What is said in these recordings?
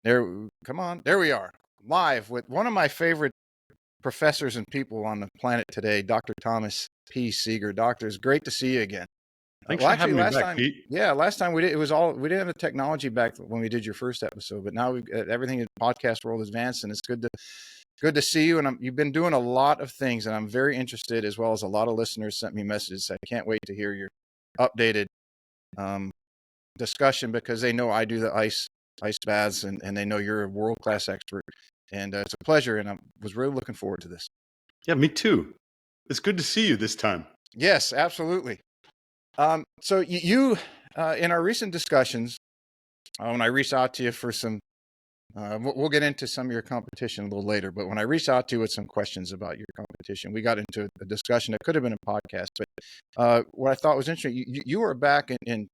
There, come on. There we are, live with one of my favorite professors and people on the planet today, Dr. Thomas P. Seager. Doctor, it's great to see you again. Thanks Well, for actually, having me last back, time, Pete. yeah, last time we did, it was all, we didn't have the technology back when we did your first episode, but now we've everything in the podcast world is advanced, and it's good to see you. And you've been doing a lot of things, and I'm very interested, as well as a lot of listeners sent me messages. I can't wait to hear your updated um, discussion, because they know I do the ice baths, and they know you're a world class expert, and it's a pleasure, and I was really looking forward to this. Yeah, me too. It's good to see you this time. Yes, absolutely. So you in our recent discussions, when I reached out to you for some, we'll get into some of your competition a little later, but when I reached out to you with some questions about your competition, we got into a discussion that could have been a podcast, but what I thought was interesting, you were back in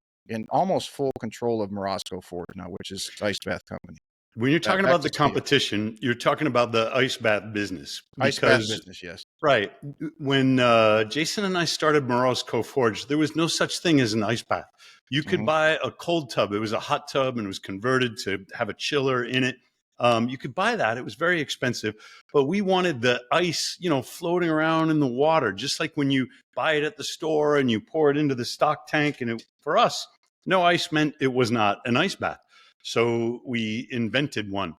almost full control of Morosco Ford now, which is Ice Bath Company. When you're talking Back about to the Steve. competition, you're talking about the ice bath business. Ice Bath Because, business, yes. right, when Jason and I started Morosco Forge, there was no such thing as an ice bath. You could buy a cold tub. It was a hot tub and it was converted to have a chiller in it. You could buy that. It was very expensive, but we wanted the ice, floating around in the water, just like when you buy it at the store and you pour it into the stock tank. And for us, no ice meant it was not an ice bath. So we invented one,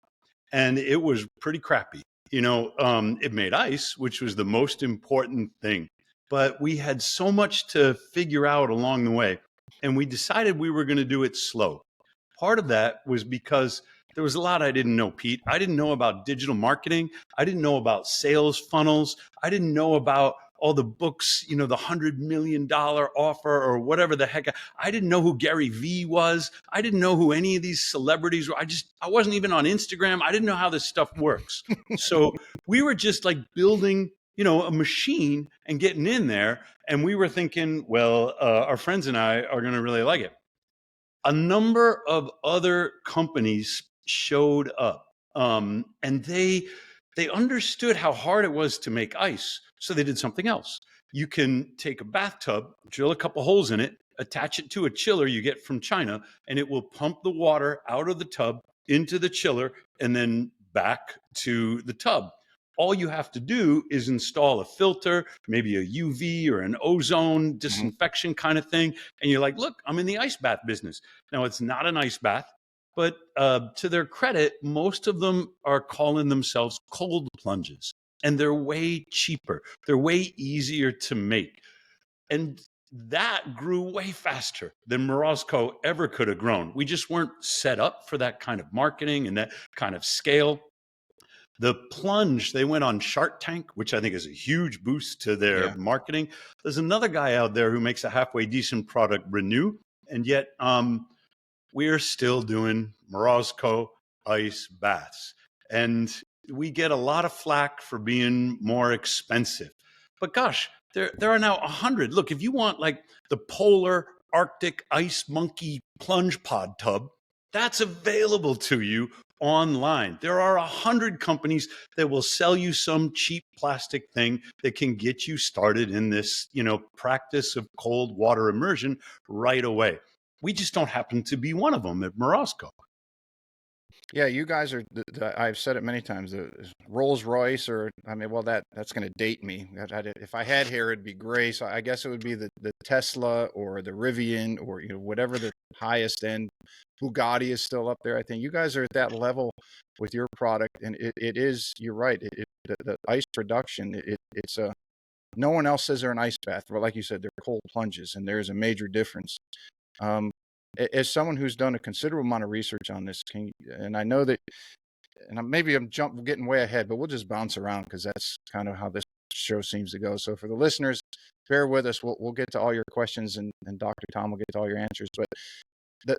and it was pretty crappy. It made ice, which was the most important thing. But we had so much to figure out along the way, and we decided we were going to do it slow. Part of that was because there was a lot I didn't know, Pete. I didn't know about digital marketing. I didn't know about sales funnels. I didn't know about all the books, the $100 million offer or whatever the heck. I didn't know who Gary Vee was. I didn't know who any of these celebrities were. I wasn't even on Instagram. I didn't know how this stuff works. So we were just like building, a machine and getting in there. And we were thinking, well, our friends and I are going to really like it. A number of other companies showed up, and they understood how hard it was to make ice, so they did something else. You can take a bathtub, drill a couple holes in it, attach it to a chiller you get from China, and it will pump the water out of the tub into the chiller and then back to the tub. All you have to do is install a filter, maybe a UV or an ozone disinfection kind of thing. And you're like, look, I'm in the ice bath business. Now, it's not an ice bath, but to their credit, most of them are calling themselves cold plunges. And they're way cheaper. They're way easier to make. And that grew way faster than Morosco ever could have grown. We just weren't set up for that kind of marketing and that kind of scale. The plunge, they went on Shark Tank, which I think is a huge boost to their marketing. There's another guy out there who makes a halfway decent product, Renew, and yet we're still doing Morosco ice baths. And we get a lot of flack for being more expensive. But gosh, there are now 100. Look, if you want like the polar Arctic ice monkey plunge pod tub, that's available to you online. There are 100 companies that will sell you some cheap plastic thing that can get you started in this, practice of cold water immersion right away. We just don't happen to be one of them at Morosco. Yeah, you guys are. I've said it many times. The Rolls Royce, or that's going to date me. If I had hair, it'd be gray. So I guess it would be the Tesla or the Rivian, or whatever the highest end. Bugatti is still up there. I think you guys are at that level with your product, and it is. You're right. The ice production. It's a. No one else says they're an ice bath, but like you said, they're cold plunges, and there's a major difference. As someone who's done a considerable amount of research on this, and I know that, and maybe I'm getting way ahead, but we'll just bounce around because that's kind of how this show seems to go. So for the listeners, bear with us. We'll get to all your questions, and Dr. Tom will get to all your answers. But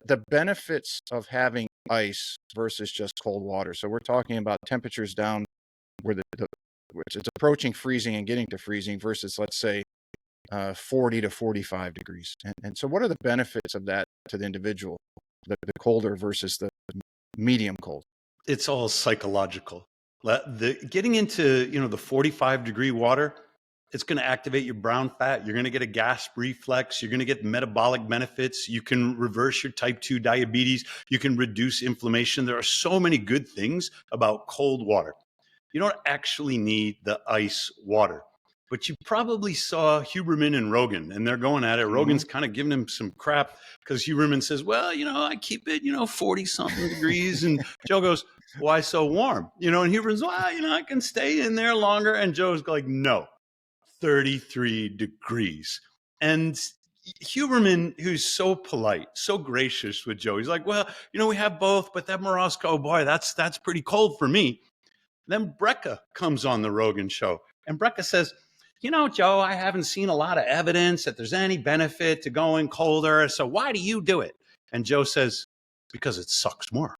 the benefits of having ice versus just cold water. So we're talking about temperatures down where which it's approaching freezing and getting to freezing versus, let's say, 40 to 45 degrees. And so what are the benefits of that to the individual, the colder versus the medium cold? It's all psychological. Getting into, the 45 degree water, It's going to activate your brown fat. You're going to get a gas reflex. You're going to get metabolic benefits. You can reverse your type 2 diabetes. You can reduce inflammation. There are so many good things about cold water. You don't actually need the ice water. But you probably saw Huberman and Rogan, and they're going at it. Rogan's kind of giving him some crap because Huberman says, well, I keep it, 40-something degrees. And Joe goes, why so warm? And Huberman's, well, I can stay in there longer. And Joe's like, no, 33 degrees. And Huberman, who's so polite, so gracious with Joe, he's like, well, we have both, but that Morosco, boy, that's pretty cold for me. Then Brecka comes on the Rogan show, and Brecka says, Joe, I haven't seen a lot of evidence that there's any benefit to going colder. So why do you do it? And Joe says, because it sucks more.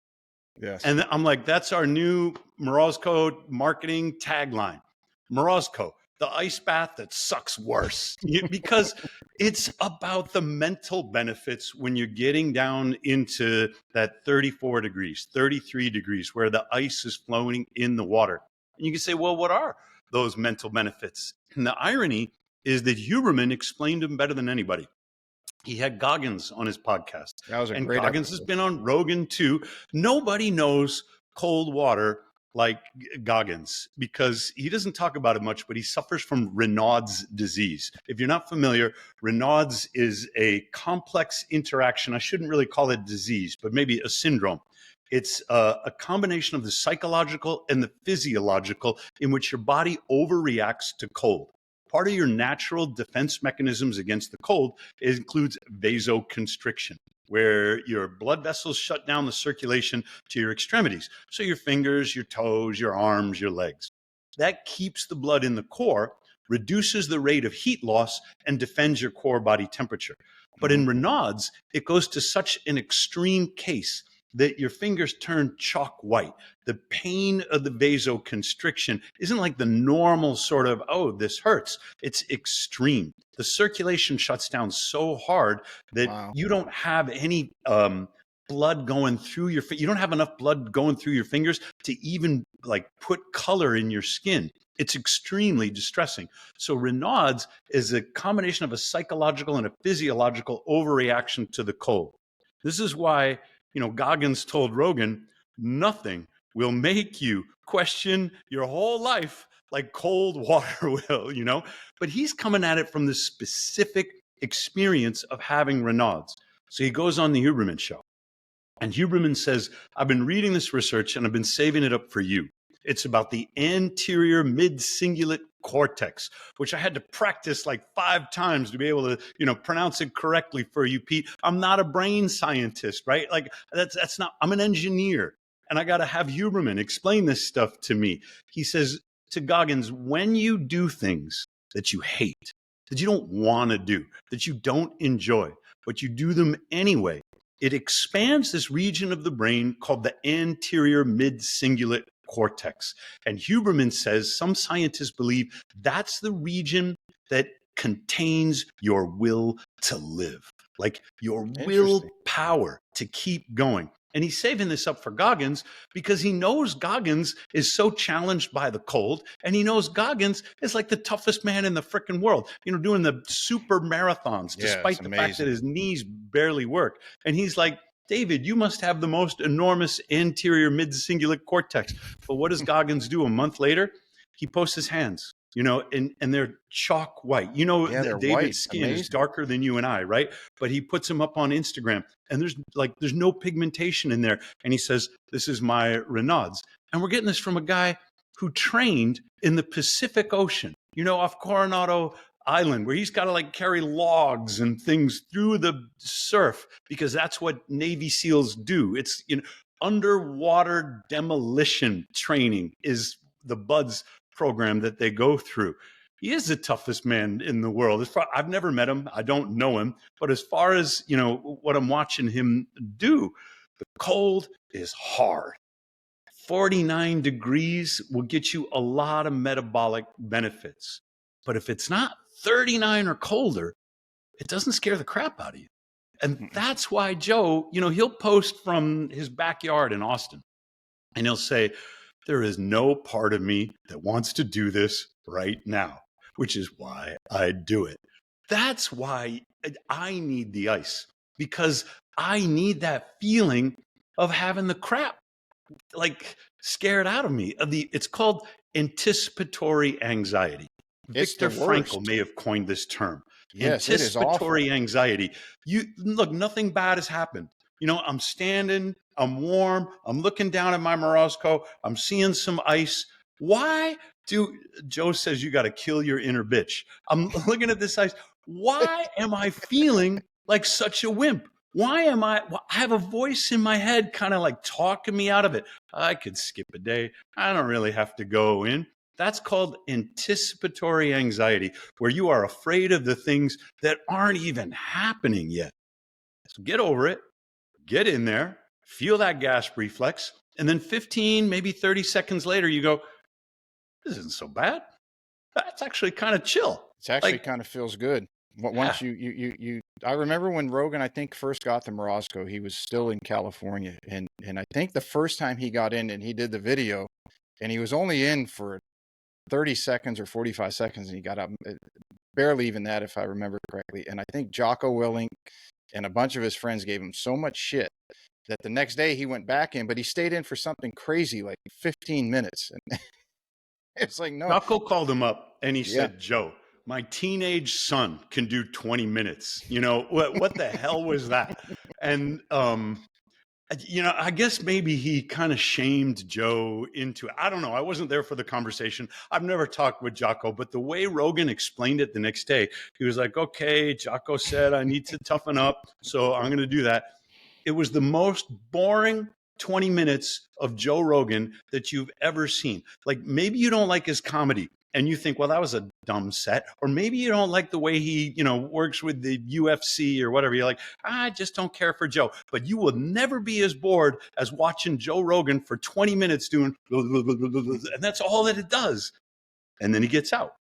Yes. And I'm like, that's our new Morosco marketing tagline. Morosco, the ice bath that sucks worse. Because it's about the mental benefits when you're getting down into that 34 degrees, 33 degrees, where the ice is flowing in the water. And you can say, well, what are those mental benefits? And the irony is that Huberman explained them better than anybody. He had Goggins on his podcast. That was a and great Goggins episode. has been on Rogan too. Nobody knows cold water like Goggins because he doesn't talk about it much, but he suffers from Raynaud's disease. If you're not familiar, Raynaud's is a complex interaction. I shouldn't really call it disease, but maybe a syndrome. It's a combination of the psychological and the physiological in which your body overreacts to cold. Part of your natural defense mechanisms against the cold includes vasoconstriction, where your blood vessels shut down the circulation to your extremities. So your fingers, your toes, your arms, your legs. That keeps the blood in the core, reduces the rate of heat loss, and defends your core body temperature. But in Raynaud's, it goes to such an extreme case that your fingers turn chalk white. The pain of the vasoconstriction isn't like the normal sort of, oh, this hurts. It's extreme. The circulation shuts down so hard that you don't have any blood going through your, you don't have enough blood going through your fingers to even like put color in your skin. It's extremely distressing. So Raynaud's is a combination of a psychological and a physiological overreaction to the cold. This is why Goggins told Rogan, nothing will make you question your whole life like cold water will, But he's coming at it from the specific experience of having Raynaud's. So he goes on the Huberman show. And Huberman says, I've been reading this research and I've been saving it up for you. It's about the anterior mid-cingulate cortex, which I had to practice like 5 times to be able to, pronounce it correctly for you, Pete. I'm not a brain scientist, right? Like that's not, I'm an engineer and I got to have Huberman explain this stuff to me. He says to Goggins, when you do things that you hate, that you don't want to do, that you don't enjoy, but you do them anyway, it expands this region of the brain called the anterior mid-cingulate cortex. And Huberman says some scientists believe that's the region that contains your will to live, like your willpower to keep going. And he's saving this up for Goggins because he knows Goggins is so challenged by the cold. And he knows Goggins is like the toughest man in the freaking world, doing the super marathons, despite the fact that his knees barely work. And he's like, David, you must have the most enormous anterior mid-cingulate cortex. But what does Goggins do a month later? He posts his hands, and they're chalk white. David's white. Skin is darker than you and I, right? But he puts them up on Instagram and there's no pigmentation in there. And he says, this is my Raynaud's. And we're getting this from a guy who trained in the Pacific Ocean, off Coronado Island, where he's got to carry logs and things through the surf because that's what Navy SEALs do. It's underwater demolition training is the BUDS program that they go through. He is the toughest man in the world. I've never met him. I don't know him. But as far as, what I'm watching him do, the cold is hard. 49 degrees will get you a lot of metabolic benefits. But if it's not 39 or colder, it doesn't scare the crap out of you. And that's why Joe, he'll post from his backyard in Austin and he'll say, there is no part of me that wants to do this right now. which is why I do it. That's why I need the ice, because I need that feeling of having the crap like scared out of me. It's called anticipatory anxiety. It's the Viktor Frankl worst. may have coined this term. Yes, it is awful. Anticipatory anxiety. You look, nothing bad has happened. You know, I'm standing, I'm warm, I'm looking down at my Morozko, I'm seeing some ice. Why do Joe says you got to kill your inner bitch? I'm looking at this ice. Why am I feeling like such a wimp? Why am I have a voice in my head kind of like talking me out of it. I could skip a day. I don't really have to go in. That's called anticipatory anxiety, where you are afraid of the things that aren't even happening yet. So get over it, get in there, feel that gasp reflex, and then 15, maybe 30 seconds later, you go, this isn't so bad. That's actually kind of chill. It's actually Like, kind of feels good. yeah, Once I remember when Rogan, I think, first got the Morozko, he was still in California. And I think the first time he got in and he did the video, and he was only in for 30 seconds or 45 seconds, and he got up, barely even that, if I remember correctly. And I think Jocko Willink and a bunch of his friends gave him so much shit that the next day he went back in, but he stayed in for something crazy, like 15 minutes. And it's like, no. Rocco called him up and he Yeah. said, Joe, my teenage son can do 20 minutes. You know, what the hell was that? And, you know, I guess maybe he kind of shamed Joe into it. I don't know. I wasn't there for the conversation. I've never talked with Jocko, but the way Rogan explained it the next day, he was like, okay, Jocko said I need to toughen up, so I'm going to do that. It was the most boring 20 minutes of Joe Rogan that you've ever seen. Like, maybe you don't like his comedy and you think, well, that was a dumb set. Or maybe you don't like the way he, you know, works with the UFC or whatever. You're like, I just don't care for Joe. But you will never be as bored as watching Joe Rogan for 20 minutes doing, and that's all that it does. And then he gets out.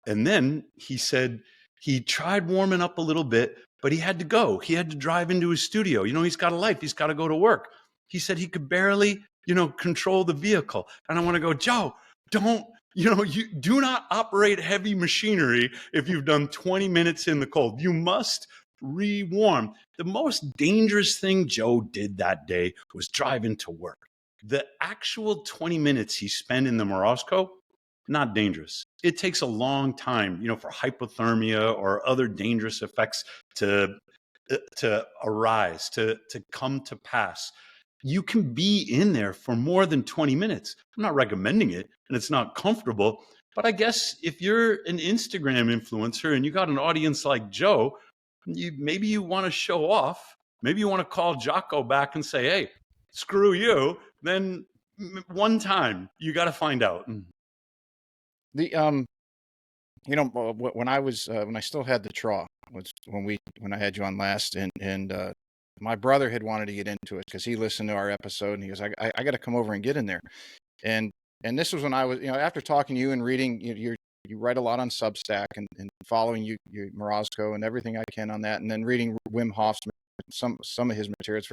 And then he said he tried warming up a little bit, but he had to go. He had to drive into his studio. You know, he's got a life. He's got to go to work. He said he could barely, you know, control the vehicle. And I want to go, Joe, don't, you know, you do not operate heavy machinery if you've done 20 minutes in the cold. You must rewarm. The most dangerous thing Joe did that day was driving to work. The actual 20 minutes he spent in the Morozko, not dangerous. It takes a long time, you know, for hypothermia or other dangerous effects to arise, to come to pass. You can be in there for more than 20 minutes. I'm not recommending it, and it's not comfortable. But I guess if you're an Instagram influencer and you got an audience like Joe, maybe you want to show off. Maybe you want to call Jocko back and say, hey, screw you. Then one time you got to find out. The you know, when I was when I still had the Traw, was when I had you on last, and my brother had wanted to get into it because he listened to our episode and he goes, I got to come over and get in there, and this was when I was, you know, after talking to you and reading, you write a lot on Substack and following you Morozko and everything I can on that, and then reading Wim Hof's some of his materials.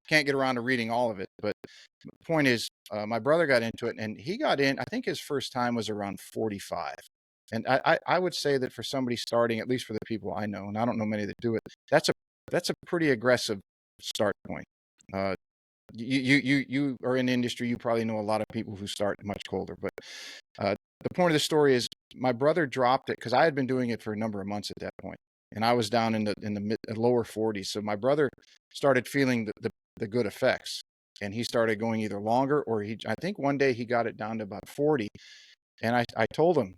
Can't get around to reading all of it, but the point is, my brother got into it and he got in. I think his first time was around 45. And I would say that for somebody starting, at least for the people I know, and I don't know many that do it, that's a pretty aggressive start point. You are in the industry. You probably know a lot of people who start much colder. But the point of the story is, my brother dropped it because I had been doing it for a number of months at that point, and I was down in the lower 40s. So my brother started feeling the good effects, and he started going either longer or I think one day he got it down to about 40. And I told him,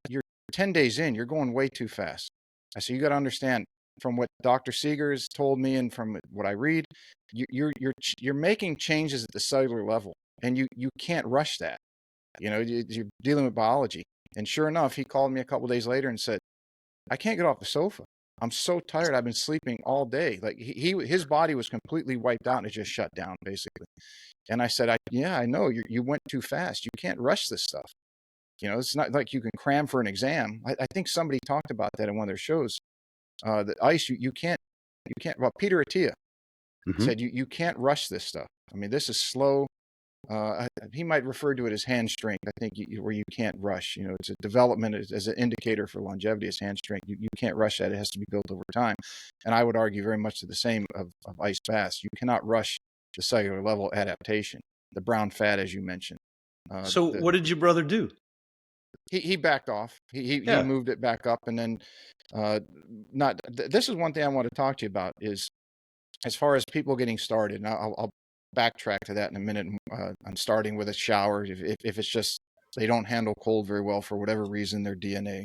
you're 10 days in, you're going way too fast. I said, you got to understand, from what Dr. Seager has told me and from what I read, you're making changes at the cellular level, and you can't rush that. You know, you're dealing with biology. And sure enough, he called me a couple of days later and said, I can't get off the sofa. I'm so tired. I've been sleeping all day. Like his body was completely wiped out and it just shut down basically. And I said, yeah, I know you went too fast. You can't rush this stuff. You know, it's not like you can cram for an exam. I think somebody talked about that in one of their shows. The ice, you can't. Well, Peter Attia said you can't rush this stuff. I mean, this is slow. he might refer to it as hand strength. I think where you can't rush. It's a development as an indicator for longevity is hand strength. You can't rush that. It has to be built over time. And I would argue very much the same of ice baths. You cannot rush the cellular level adaptation. The brown fat, as you mentioned. So what did your brother do? He backed off. He Yeah. moved it back up, and then not. This is one thing I want to talk to you about is as far as people getting started. And I'll backtrack to that in a minute. I'm starting with a shower. If it's just they don't handle cold very well for whatever reason, their DNA,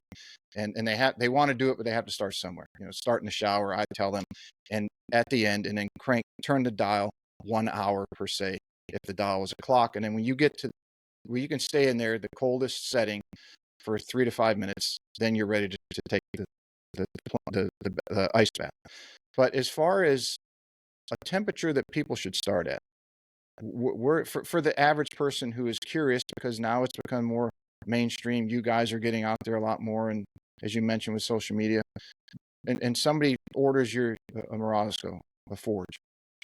and they want to do it, but they have to start somewhere. Start in the shower. I tell them, and at the end, and then turn the dial 1 hour per se if the dial was a clock, and then when you get to where you can stay in there, the coldest setting for 3 to 5 minutes, then you're ready to take the ice bath. But as far as a temperature that people should start at, for the average person who is curious, because now it's become more mainstream. You guys are getting out there a lot more, and as you mentioned with social media, and somebody orders a Morosco, a Forge,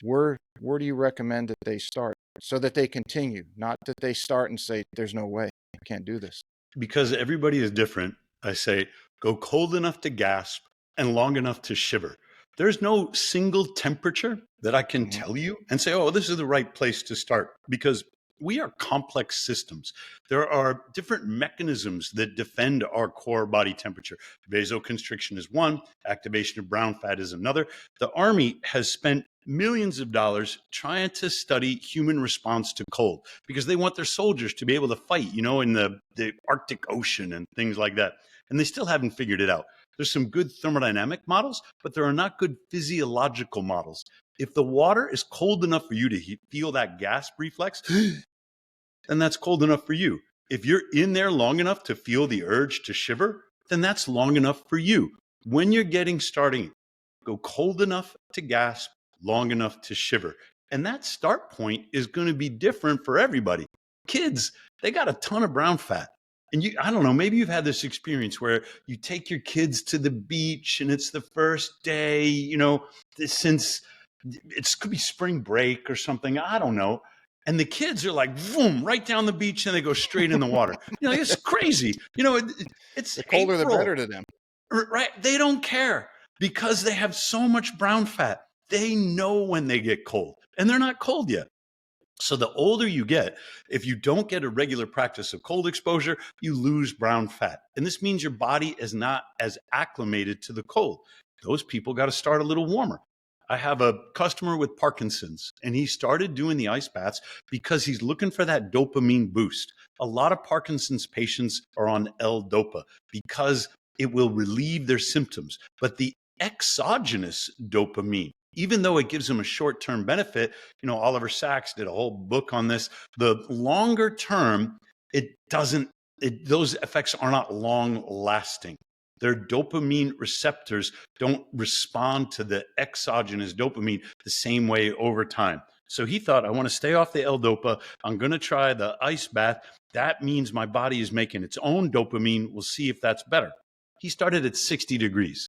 where do you recommend that they start so that they continue, not that they start and say, "There's no way, I can't do this." Because everybody is different, I say, go cold enough to gasp and long enough to shiver. There's no single temperature that I can tell you and say, oh, this is the right place to start, because we are complex systems. There are different mechanisms that defend our core body temperature. Vasoconstriction is one, activation of brown fat is another. The Army has spent millions of dollars trying to study human response to cold because they want their soldiers to be able to fight, in the Arctic Ocean and things like that. And they still haven't figured it out. There's some good thermodynamic models, but there are not good physiological models. If the water is cold enough for you to feel that gasp reflex, then that's cold enough for you. If you're in there long enough to feel the urge to shiver, then that's long enough for you. When you're getting started, go cold enough to gasp, long enough to shiver. And that start point is going to be different for everybody. Kids, they got a ton of brown fat. And I don't know, maybe you've had this experience where you take your kids to the beach and it's the first day, since it could be spring break or something. I don't know. And the kids are like, boom, right down the beach, and they go straight in the water. It's crazy. It's the colder April, the better to them. Right? They don't care because they have so much brown fat. They know when they get cold, and they're not cold yet. So the older you get, if you don't get a regular practice of cold exposure, you lose brown fat. And this means your body is not as acclimated to the cold. Those people got to start a little warmer. I have a customer with Parkinson's, and he started doing the ice baths because he's looking for that dopamine boost. A lot of Parkinson's patients are on L-Dopa because it will relieve their symptoms. But the exogenous dopamine, even though it gives them a short-term benefit, Oliver Sacks did a whole book on this. The longer term, those effects are not long-lasting. Their dopamine receptors don't respond to the exogenous dopamine the same way over time. So he thought, I want to stay off the L-Dopa. I'm going to try the ice bath. That means my body is making its own dopamine. We'll see if that's better. He started at 60 degrees.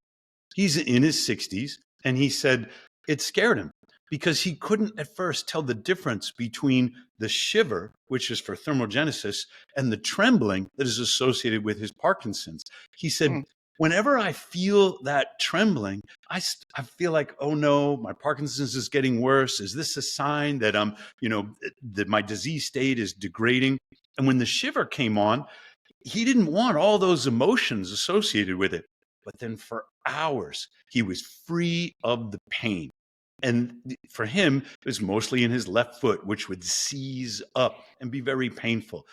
He's in his 60s, and he said it scared him because he couldn't at first tell the difference between the shiver, which is for thermogenesis, and the trembling that is associated with his Parkinson's. He said, whenever I feel that trembling, I feel like, oh no, my Parkinson's is getting worse. Is this a sign that that my disease state is degrading? And when the shiver came on, he didn't want all those emotions associated with it. But then for hours, he was free of the pain. And for him, it was mostly in his left foot, which would seize up and be very painful.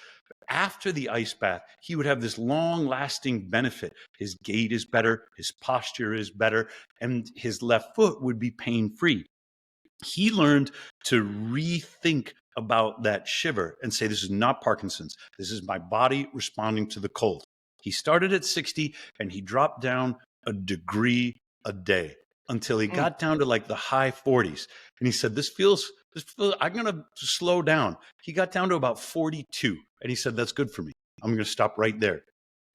After the ice bath, he would have this long-lasting benefit. His gait is better, his posture is better, and his left foot would be pain-free. He learned to rethink about that shiver and say, this is not Parkinson's. This is my body responding to the cold. He started at 60 and he dropped down a degree a day until he got down to like the high 40s. And he said, this feels, I'm going to slow down. He got down to about 42. And he said, that's good for me. I'm going to stop right there.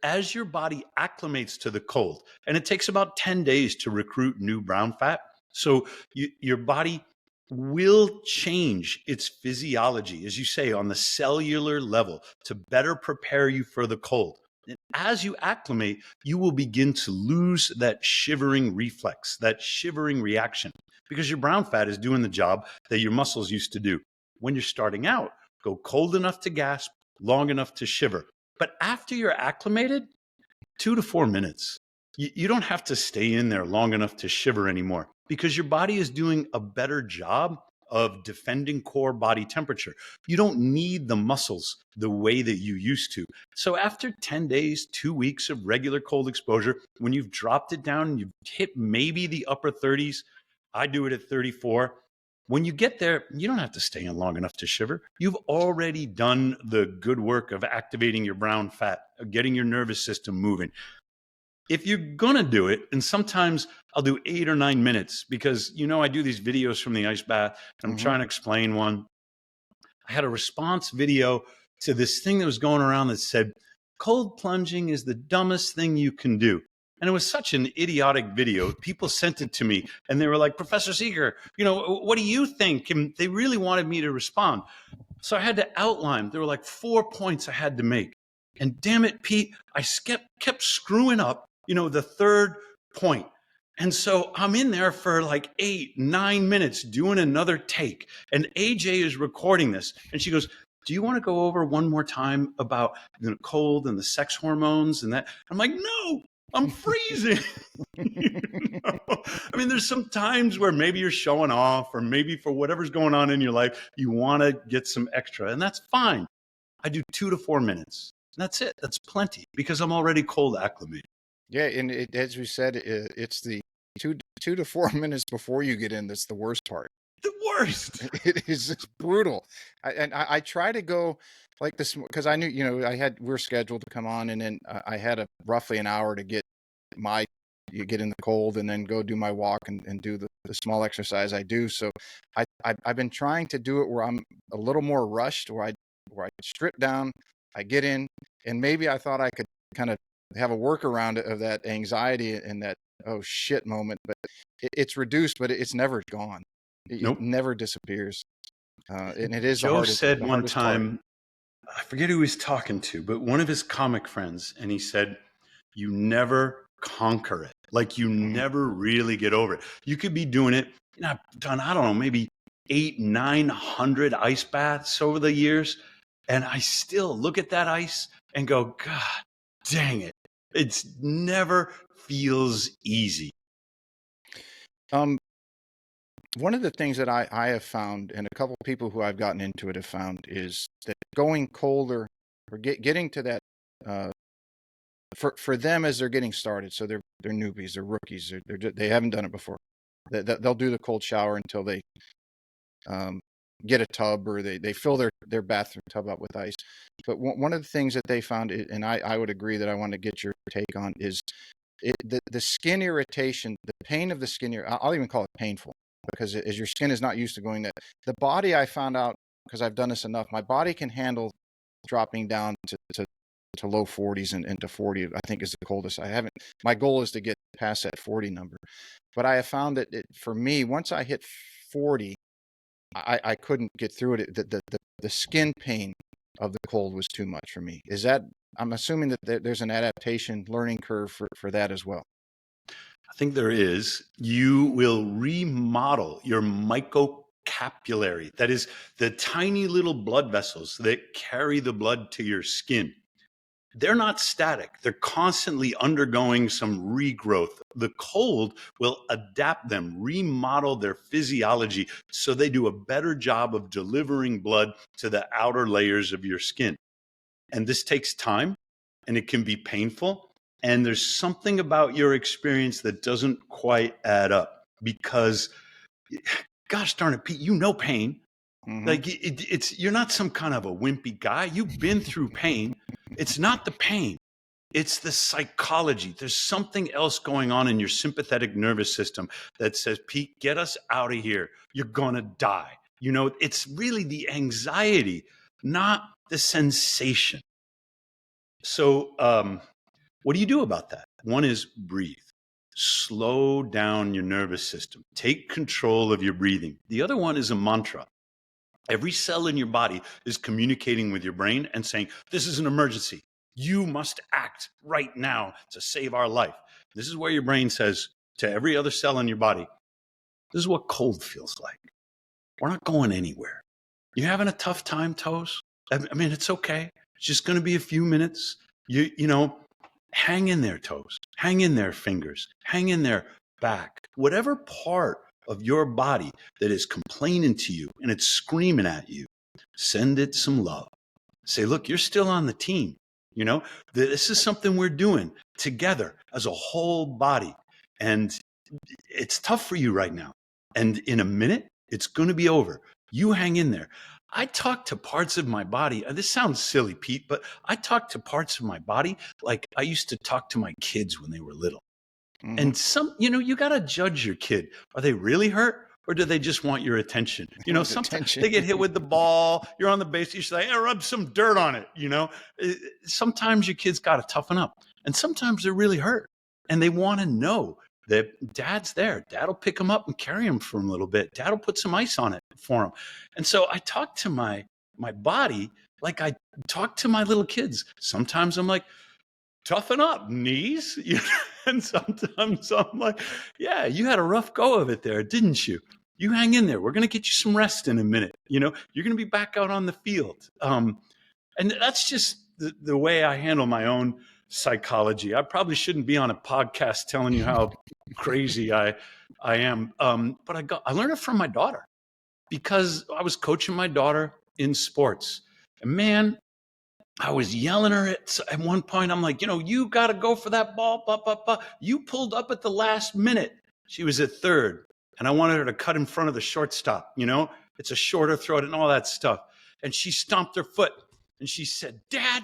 As your body acclimates to the cold, and it takes about 10 days to recruit new brown fat. So your body will change its physiology, as you say, on the cellular level to better prepare you for the cold. And as you acclimate, you will begin to lose that shivering reflex, that shivering reaction, because your brown fat is doing the job that your muscles used to do. When you're starting out, go cold enough to gasp, long enough to shiver. But after you're acclimated, 2 to 4 minutes. You don't have to stay in there long enough to shiver anymore because your body is doing a better job of defending core body temperature. You don't need the muscles the way that you used to. So after 10 days, 2 weeks of regular cold exposure, when you've dropped it down and you've hit maybe the upper 30s, I do it at 34. When you get there, you don't have to stay in long enough to shiver. You've already done the good work of activating your brown fat, of getting your nervous system moving. If you're going to do it, and sometimes I'll do 8 or 9 minutes because, I do these videos from the ice bath and I'm trying to explain one. I had a response video to this thing that was going around that said, cold plunging is the dumbest thing you can do. And it was such an idiotic video. People sent it to me and they were like, Professor Seager, what do you think? And they really wanted me to respond. So I had to outline. There were like 4 points I had to make. And damn it, Pete, I kept screwing up, the third point. And so I'm in there for like 8, 9 minutes doing another take. And AJ is recording this. And she goes, do you want to go over one more time about the cold and the sex hormones and that? I'm like, no, I'm freezing. I mean, there's some times where maybe you're showing off or maybe for whatever's going on in your life, you want to get some extra. And that's fine. I do 2 to 4 minutes. And that's it. That's plenty because I'm already cold acclimated. Yeah, and as we said, it's the 2 to 4 minutes before you get in that's the worst part. The worst. It is just brutal. I try to go like this because I knew, we're scheduled to come on, and then I had roughly an hour to get in the cold and then go do my walk and do the small exercise I do. So I've been trying to do it where I'm a little more rushed, where I strip down, I get in, and maybe I thought I could kind of have a workaround of that anxiety and that oh shit moment, but it's reduced, but it's never gone. It Nope. never disappears, and it is Joe said the one hardest time, I forget who he was talking to, but one of his comic friends, and he said, you never conquer it. Like you never really get over it. You could be doing it. I've done, I don't know, maybe 800-900 ice baths over the years. And I still look at that ice and go, God dang it. It's never feels easy. One of the things that I have found, and a couple of people who I've gotten into it have found, is that going colder or getting to that for them as they're getting started. So they're newbies, they're rookies, they haven't done it before. They'll do the cold shower until they get a tub or they fill their bathroom tub up with ice. But one of the things that they found, and I would agree that I want to get your take on, is the skin irritation, the pain of the skin. I'll even call it painful because as your skin is not used to going that. The body, I found out because I've done this enough, my body can handle dropping down to low 40s and to 40. I think is the coldest. My goal is to get past that 40 number, but I have found that for me, once I hit 40. I couldn't get through it. The skin pain of the cold was too much for me. I'm assuming that there's an adaptation learning curve for that as well. I think there is. You will remodel your microcapillary. That is the tiny little blood vessels that carry the blood to your skin. They're not static. They're constantly undergoing some regrowth. The cold will adapt them, remodel their physiology so they do a better job of delivering blood to the outer layers of your skin. And this takes time and it can be painful. And there's something about your experience that doesn't quite add up because, gosh darn it, Pete, pain. Mm-hmm. Like you're not some kind of a wimpy guy. You've been through pain. It's not the pain. It's the psychology. There's something else going on in your sympathetic nervous system that says, Pete, get us out of here. You're going to die. It's really the anxiety, not the sensation. So what do you do about that? One is breathe. slow down your nervous system. Take control of your breathing. The other one is a mantra. Every cell in your body is communicating with your brain and saying, this is an emergency. You must act right now to save our life. This is where your brain says to every other cell in your body, this is what cold feels like. We're not going anywhere. You having a tough time, Toes? I mean, it's okay. It's just going to be a few minutes. You know, hang in there, Toes. Hang in there, fingers. Hang in there, back. Whatever part of your body that is complaining to you and it's screaming at you, send it some love. Say, look, you're still on the team. You know, this is something we're doing together as a whole body. And it's tough for you right now. And in a minute, it's going to be over. You hang in there. I talk to parts of my body. This sounds silly, Pete, but I talk to parts of my body like I used to talk to my kids when they were little. Mm-hmm. And you got to judge your kid. Are they really hurt? Or do they just want your attention? Sometimes they get hit with the ball. You're on the base. You say, hey, rub some dirt on it. Sometimes your kids got to toughen up. And sometimes they're really hurt. And they want to know that dad's there. Dad will pick them up and carry them for a little bit. Dad will put some ice on it for them. And so I talk to my body like I talk to my little kids. Sometimes I'm like, toughen up, knees. And sometimes I'm like, yeah, you had a rough go of it there, didn't you? You hang in there. We're going to get you some rest in a minute. You're going to be back out on the field. And that's just the way I handle my own psychology. I probably shouldn't be on a podcast telling you how crazy I am. But I learned it from my daughter because I was coaching my daughter in sports. And man, I was yelling her at one point. I'm like, you got to go for that ball. You pulled up at the last minute. She was at third. And I wanted her to cut in front of the shortstop. It's a shorter throw and all that stuff. And she stomped her foot and she said, Dad,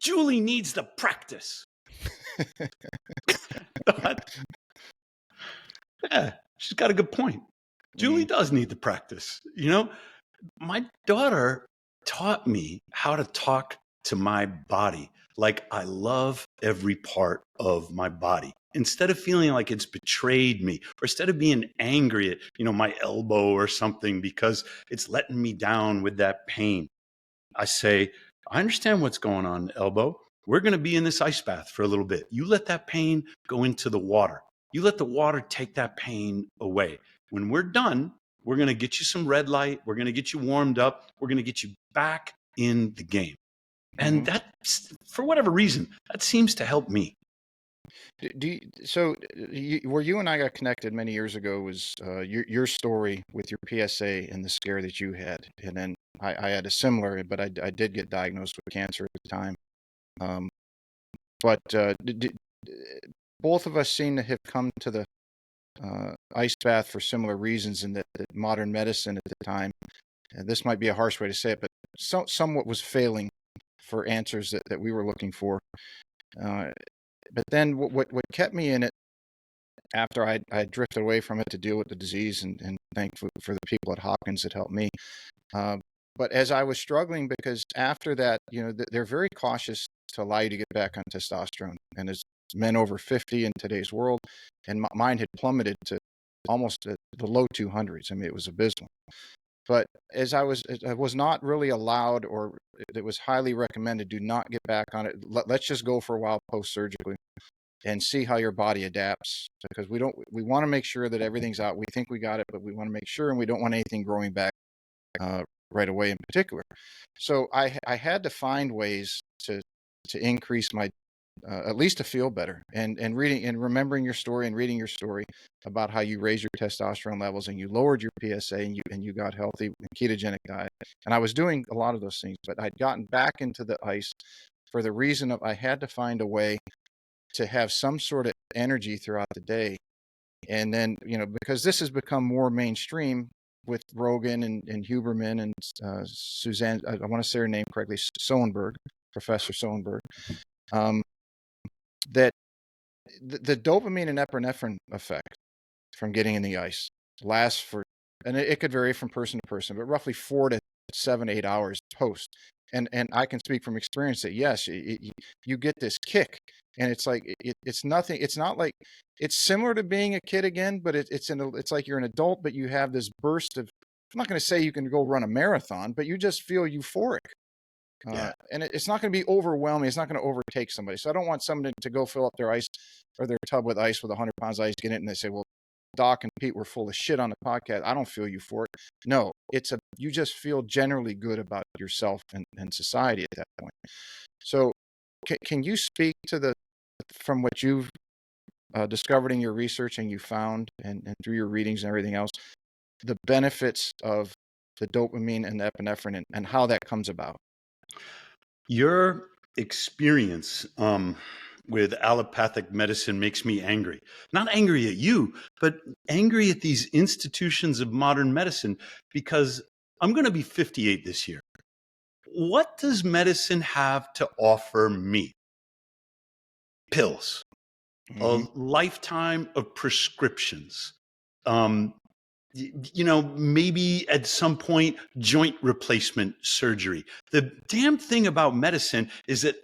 Julie needs the practice. Yeah, she's got a good point. Julie does need the practice. My daughter taught me how to talk to my body like I love every part of my body. Instead of feeling like it's betrayed me, or instead of being angry at, my elbow or something because it's letting me down with that pain, I say, I understand what's going on, elbow. We're going to be in this ice bath for a little bit. You let that pain go into the water. You let the water take that pain away. When we're done, we're going to get you some red light. We're going to get you warmed up. We're going to get you back in the game. And that, for whatever reason, that seems to help me. Where you and I got connected many years ago was your story with your PSA and the scare that you had. And then I had a similar, but I did get diagnosed with cancer at the time. But both of us seem to have come to the ice bath for similar reasons, and that modern medicine at the time, and this might be a harsh way to say it, but somewhat was failing for answers that we were looking for. But then what kept me in it after I drifted away from it to deal with the disease, and thankful for the people at Hopkins that helped me. But as I was struggling, because after that, they're very cautious to allow you to get back on testosterone. And as men over 50 in today's world, and mine had plummeted to almost the low 200s. I mean, it was abysmal. But as I was not really allowed, or it was highly recommended, do not get back on it. Let's just go for a while post-surgically and see how your body adapts, because we want to make sure that everything's out. We think we got it, but we want to make sure, and we don't want anything growing back right away in particular. So I had to find ways to increase my at least to feel better, and reading and remembering your story and reading your story about how you raised your testosterone levels and you lowered your PSA and you got healthy with ketogenic diet. And I was doing a lot of those things, but I'd gotten back into the ice for the reason of I had to find a way to have some sort of energy throughout the day. And then, because this has become more mainstream with Rogan and Huberman and Suzanne, I want to say her name correctly, Sohenberg, Professor Sohenberg, that the dopamine and epinephrine effect from getting in the ice lasts for, and it could vary from person to person, but roughly 4 to 7, 8 hours post. And I can speak from experience that yes, you get this kick And it's like it's nothing. It's not like it's similar to being a kid again, but it's like you're an adult, but you have this burst of. I'm not going to say you can go run a marathon, but you just feel euphoric. Yeah. And it's not going to be overwhelming. It's not going to overtake somebody. So I don't want someone to go fill up their ice or their tub with ice with 100 pounds of ice, get it, and they say, well, Doc and Pete were full of shit on the podcast. I don't feel euphoric. No, you just feel generally good about yourself and society at that point. So can you speak to from what you've discovered in your research and you found and through your readings and everything else, the benefits of the dopamine and the epinephrine and how that comes about? Your experience with allopathic medicine makes me angry. Not angry at you, but angry at these institutions of modern medicine, because I'm going to be 58 this year. What does medicine have to offer me? Pills, a Mm-hmm. lifetime of prescriptions. Um, maybe at some point, joint replacement surgery. The damn thing about medicine is that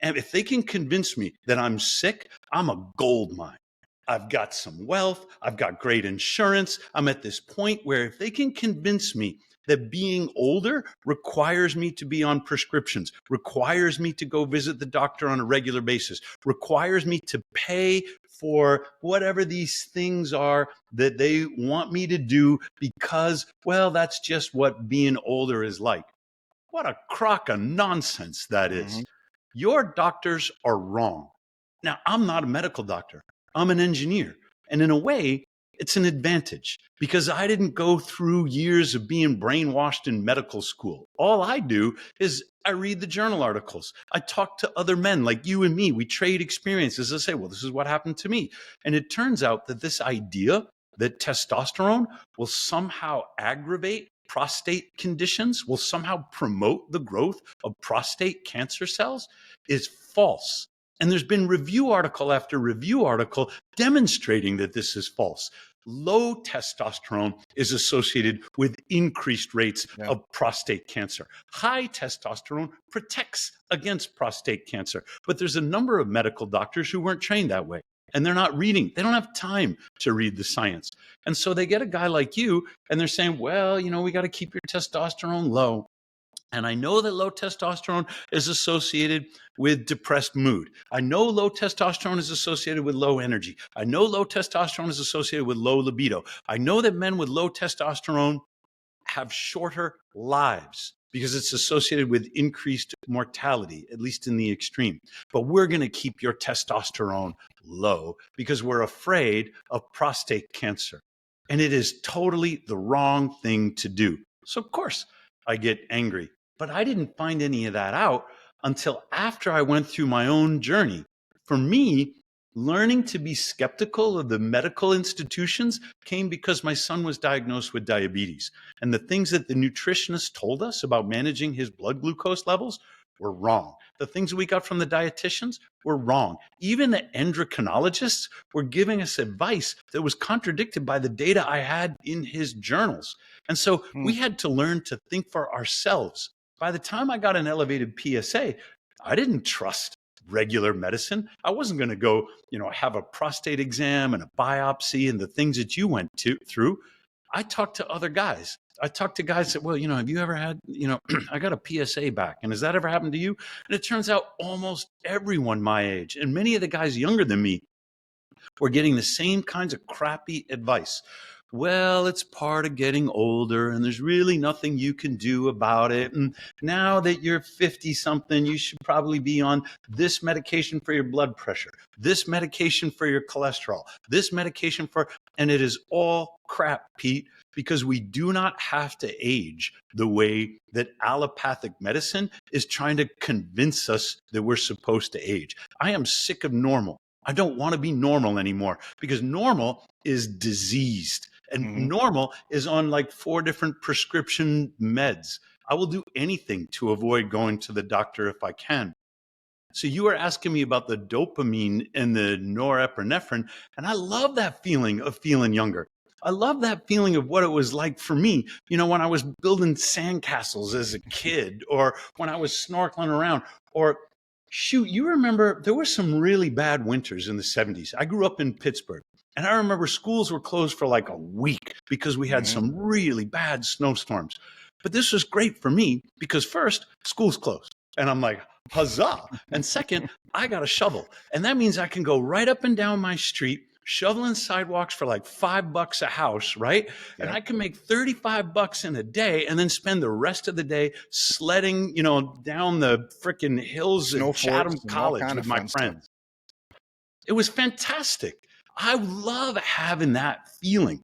if they can convince me that I'm sick, I'm a gold mine. I've got some wealth. I've got great insurance. I'm at this point where if they can convince me that being older requires me to be on prescriptions, requires me to go visit the doctor on a regular basis, requires me to pay for whatever these things are that they want me to do because, well, that's just what being older is like. What a crock of nonsense that is. Mm-hmm. Your doctors are wrong. Now, I'm not a medical doctor. I'm an engineer. And in a way, it's an advantage because I didn't go through years of being brainwashed in medical school. All I do is I read the journal articles. I talk to other men like you and me. We trade experiences. I say, well, this is what happened to me. And it turns out that this idea that testosterone will somehow aggravate prostate conditions, will somehow promote the growth of prostate cancer cells is false. And there's been review article after review article demonstrating that this is false. Low testosterone is associated with increased rates of prostate cancer. High testosterone protects against prostate cancer. But there's a number of medical doctors who weren't trained that way. And they're not reading. They don't have time to read the science. And so they get a guy like you and they're saying, well, we got to keep your testosterone low. And I know that low testosterone is associated with depressed mood. I know low testosterone is associated with low energy. I know low testosterone is associated with low libido. I know that men with low testosterone have shorter lives because it's associated with increased mortality, at least in the extreme. But we're going to keep your testosterone low because we're afraid of prostate cancer. And it is totally the wrong thing to do. So, of course, I get angry. But I didn't find any of that out until after I went through my own journey. For me, learning to be skeptical of the medical institutions came because my son was diagnosed with diabetes. And the things that the nutritionist told us about managing his blood glucose levels were wrong. The things we got from the dietitians were wrong. Even the endocrinologists were giving us advice that was contradicted by the data I had in his journals. And so we had to learn to think for ourselves. By the time I got an elevated PSA, I didn't trust regular medicine. I wasn't going to go, have a prostate exam and a biopsy and the things that you went through. I talked to other guys. I talked to guys that, well, have you ever had, I got a PSA back. And has that ever happened to you? And it turns out almost everyone my age and many of the guys younger than me were getting the same kinds of crappy advice. Well, it's part of getting older and there's really nothing you can do about it. And now that you're 50 something, you should probably be on this medication for your blood pressure, this medication for your cholesterol, this medication and it is all crap, Pete, because we do not have to age the way that allopathic medicine is trying to convince us that we're supposed to age. I am sick of normal. I don't want to be normal anymore because normal is diseased. And normal is on like 4 different prescription meds. I will do anything to avoid going to the doctor if I can. So you were asking me about the dopamine and the norepinephrine, and I love that feeling of feeling younger. I love that feeling of what it was like for me, when I was building sandcastles as a kid, or when I was snorkeling around, or Shoot, you remember there were some really bad winters in the 70s. I grew up in Pittsburgh, and I remember schools were closed for like a week because we had Mm-hmm. some really bad snowstorms. But this was great for me because first, school's closed. And I'm like, huzzah. And second, I got a shovel. And that means I can go right up and down my street, shoveling sidewalks for like $5 a house, right? And Yep. I can make $35 in a day and then spend the rest of the day sledding, down the freaking hills Snow at Chatham forts and all College kind with of my fun stuff. friends. It was fantastic. I love having that feeling.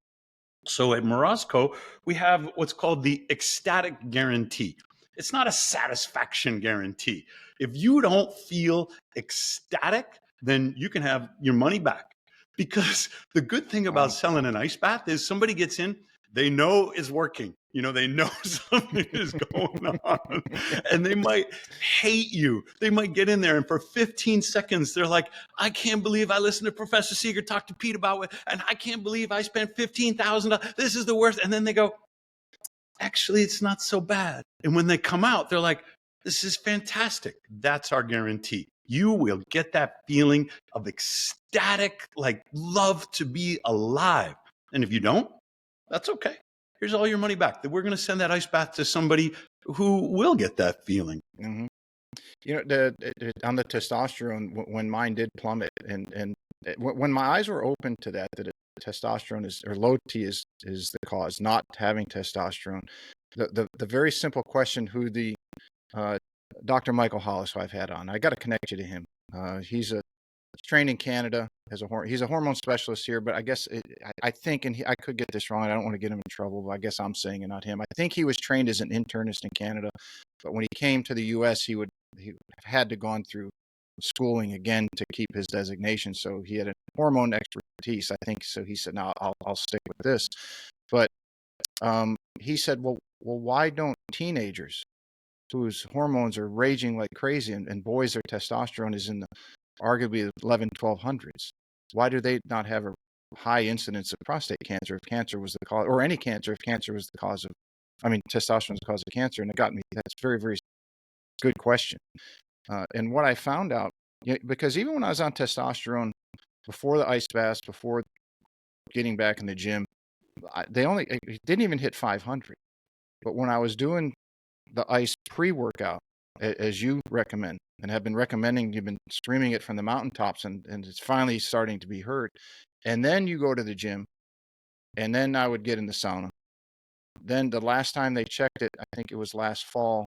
So at Morosco, we have what's called the ecstatic guarantee. It's not a satisfaction guarantee. If you don't feel ecstatic, then you can have your money back. Because the good thing about Wow. selling an ice bath is somebody gets in, they know it's working. They know something is going on, and they might hate you. They might get in there, and for 15 seconds, they're like, I can't believe I listened to Professor Seager talk to Pete about it, and I can't believe I spent $15,000. This is the worst. And then they go, actually, it's not so bad. And when they come out, they're like, this is fantastic. That's our guarantee. You will get that feeling of ecstatic, like love to be alive. And if you don't, that's okay. Here's all your money back. We're going to send that ice bath to somebody who will get that feeling. Mm-hmm. On the testosterone, when mine did plummet, and when my eyes were open to that testosterone is, or low T is the cause, not having testosterone. The very simple question, who the Dr. Michael Hollis, who I've had on, I got to connect you to him. He's trained in Canada as he's a hormone specialist here, but I guess I think, and I could get this wrong, I don't want to get him in trouble, but I guess I'm saying it, not him. I think he was trained as an internist in Canada, but when he came to the U.S., he had to gone through schooling again to keep his designation. So he had a hormone expertise, I think. So he said, "No, I'll stick with this." But he said, "Well, why don't teenagers whose hormones are raging like crazy, and boys, their testosterone is in the arguably 11, 1200s. Why do they not have a high incidence of prostate cancer if cancer was the cause, or any cancer if cancer was the cause of, testosterone is the cause of cancer?" And it got me, that's a very, very good question. And what I found out, because even when I was on testosterone, before the ice baths, before getting back in the gym, it didn't even hit 500. But when I was doing the ice pre-workout, as you recommend and have been recommending, you've been screaming it from the mountaintops, and it's finally starting to be heard. And then you go to the gym, and then I would get in the sauna. Then the last time they checked it, I think it was last fall,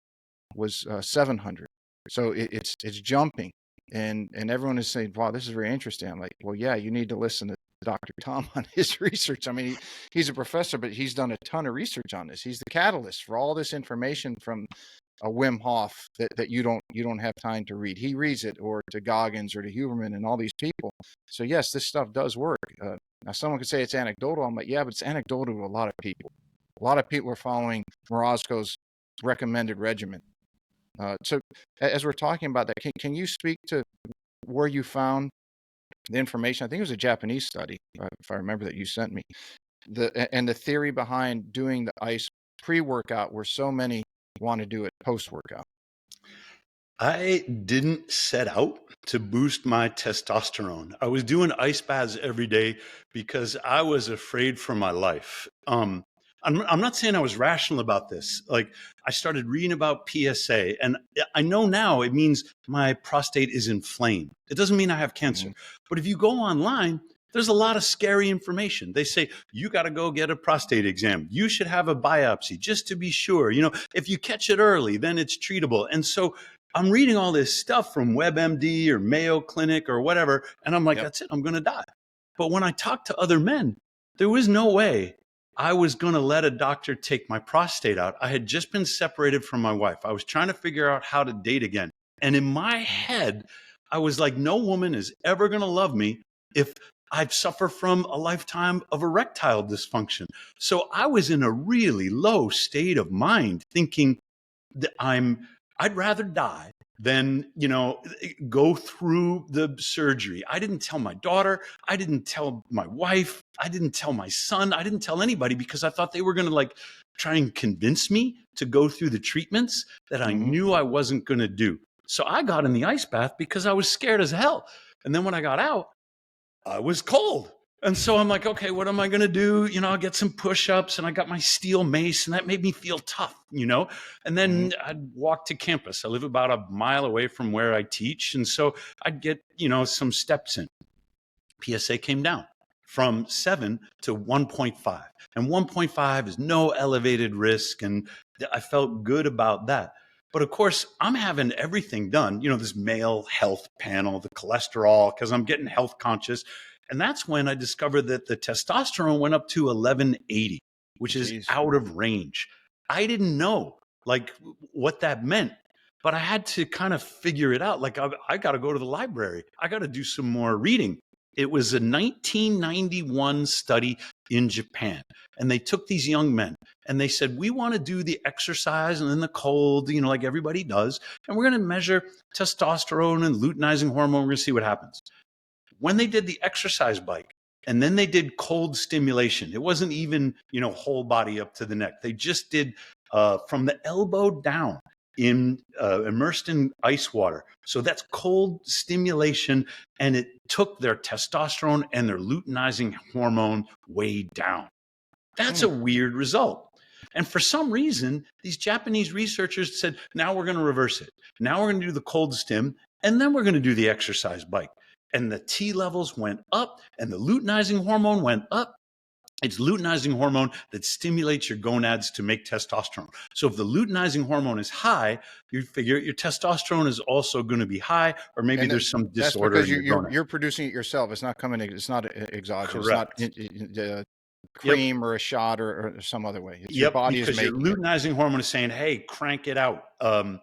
was 700. So it's jumping, and everyone is saying, "Wow, this is very interesting." I'm like, "Well, yeah, you need to listen to Dr. Tom on his research." I mean, he's a professor, but he's done a ton of research on this. He's the catalyst for all this information from a Wim Hof that you don't have time to read. He reads it, or to Goggins or to Huberman and all these people. So yes, this stuff does work. Now someone could say it's anecdotal. I'm like, yeah, but it's anecdotal to a lot of people. A lot of people are following Morosco's recommended regimen. So as we're talking about that, can you speak to where you found the information? I think it was a Japanese study, if I remember, that you sent me. And the theory behind doing the ice pre-workout, where so many want to do it post-workout. I didn't set out to boost my testosterone. I was doing ice baths every day because I was afraid for my life. I'm not saying I was rational about this. Like, I started reading about PSA, and I know now it means my prostate is inflamed. It doesn't mean I have cancer. Mm-hmm. But if you go online, there's a lot of scary information. They say, you got to go get a prostate exam. You should have a biopsy just to be sure. If you catch it early, then it's treatable. And so I'm reading all this stuff from WebMD or Mayo Clinic or whatever, and I'm like, Yep. That's it, I'm going to die. But when I talked to other men, there was no way I was going to let a doctor take my prostate out. I had just been separated from my wife. I was trying to figure out how to date again. And in my head, I was like, no woman is ever going to love me if I suffer from a lifetime of erectile dysfunction. So I was in a really low state of mind, thinking that I'd rather die than, go through the surgery. I didn't tell my daughter. I didn't tell my wife. I didn't tell my son. I didn't tell anybody because I thought they were going to try and convince me to go through the treatments that I Mm-hmm. knew I wasn't going to do. So I got in the ice bath because I was scared as hell. And then when I got out, I was cold. And so I'm like, okay, what am I going to do? I'll get some push-ups, and I got my steel mace, and that made me feel tough, And then I'd walk to campus. I live about a mile away from where I teach. And so I'd get, some steps in. PSA came down from 7 to 1.5. And 1.5 is no elevated risk. And I felt good about that. But of course, I'm having everything done, this male health panel, the cholesterol, because I'm getting health conscious. And that's when I discovered that the testosterone went up to 1180, which is out of range. I didn't know what that meant, but I had to kind of figure it out. I got to go to the library. I got to do some more reading. It was a 1991 study in Japan, and they took these young men and they said, we want to do the exercise and then the cold, like everybody does, and we're going to measure testosterone and luteinizing hormone. We're going to see what happens. When they did the exercise bike and then they did cold stimulation, it wasn't even, whole body up to the neck. They just did from the elbow down immersed in ice water. So that's cold stimulation, and it took their testosterone and their luteinizing hormone way down. That's a weird result. And for some reason, these Japanese researchers said, now we're going to reverse it. Now we're going to do the cold stim, and then we're going to do the exercise bike. And the T levels went up, and the luteinizing hormone went up. It's luteinizing hormone that stimulates your gonads to make testosterone. So if the luteinizing hormone is high, you figure your testosterone is also going to be high, or maybe there's some disorder. That's because you're producing it yourself. It's not coming. It's not exogenous. Correct. It's not cream or a shot or some other way. It's your body is making your luteinizing hormone is saying, "Hey, crank it out." And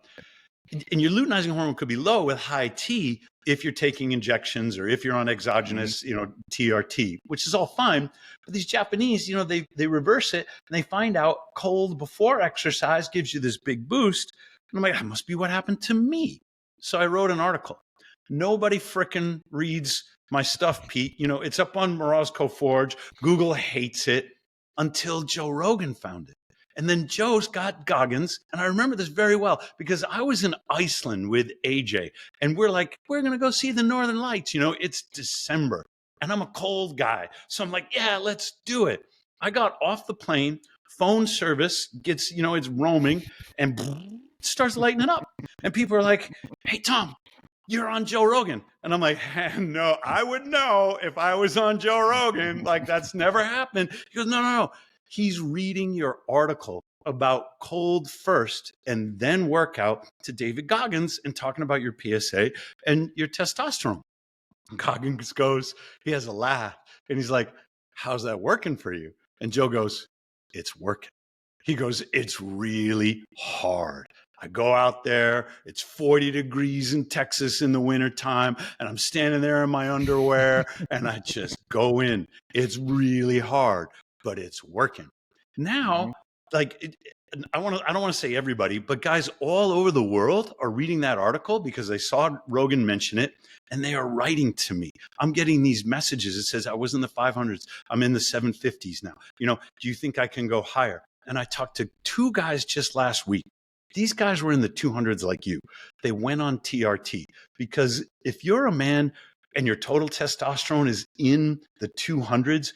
your luteinizing hormone could be low with high T if you're taking injections or if you're on exogenous, TRT, which is all fine. But these Japanese, they reverse it and they find out cold before exercise gives you this big boost. And I'm like, that must be what happened to me. So I wrote an article. Nobody frickin' reads my stuff, Pete. It's up on Morales Coforge. Google hates it until Joe Rogan found it. And then Joe's got Goggins. And I remember this very well because I was in Iceland with AJ and we're going to go see the Northern Lights. It's December and I'm a cold guy. So I'm like, yeah, let's do it. I got off the plane, phone service gets, it's roaming and starts lighting it up. And people are like, hey, Tom, you're on Joe Rogan. And I'm like, no, I would know if I was on Joe Rogan. That's never happened. He goes, no. He's reading your article about cold first and then workout to David Goggins and talking about your PSA and your testosterone. And Goggins goes, he has a laugh and he's like, how's that working for you? And Joe goes, it's working. He goes, it's really hard. I go out there, it's 40 degrees in Texas in the wintertime, and I'm standing there in my underwear and I just go in. It's really hard, but it's working. Now, I don't want to say everybody, but guys all over the world are reading that article because they saw Rogan mention it and they are writing to me. I'm getting these messages. It says, I was in the 500s. I'm in the 750s now. Do you think I can go higher? And I talked to 2 guys just last week. These guys were in the 200s like you. They went on TRT because if you're a man and your total testosterone is in the 200s,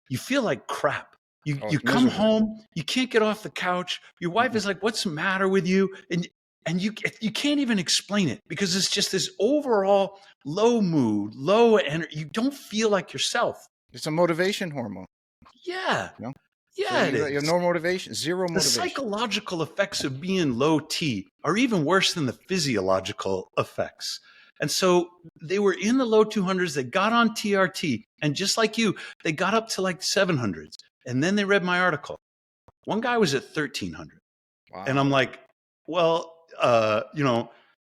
you feel like crap. You come home, you can't get off the couch. Your wife is like, what's the matter with you? And you can't even explain it because it's just this overall low mood, low energy. You don't feel like yourself. It's a motivation hormone. Yeah. Yeah, so you have no motivation, zero motivation. The psychological effects of being low T are even worse than the physiological effects. And so they were in the low 200s. They got on TRT. And just like you, they got up to 700s. And then they read my article. One guy was at 1300. Wow. And I'm like, well,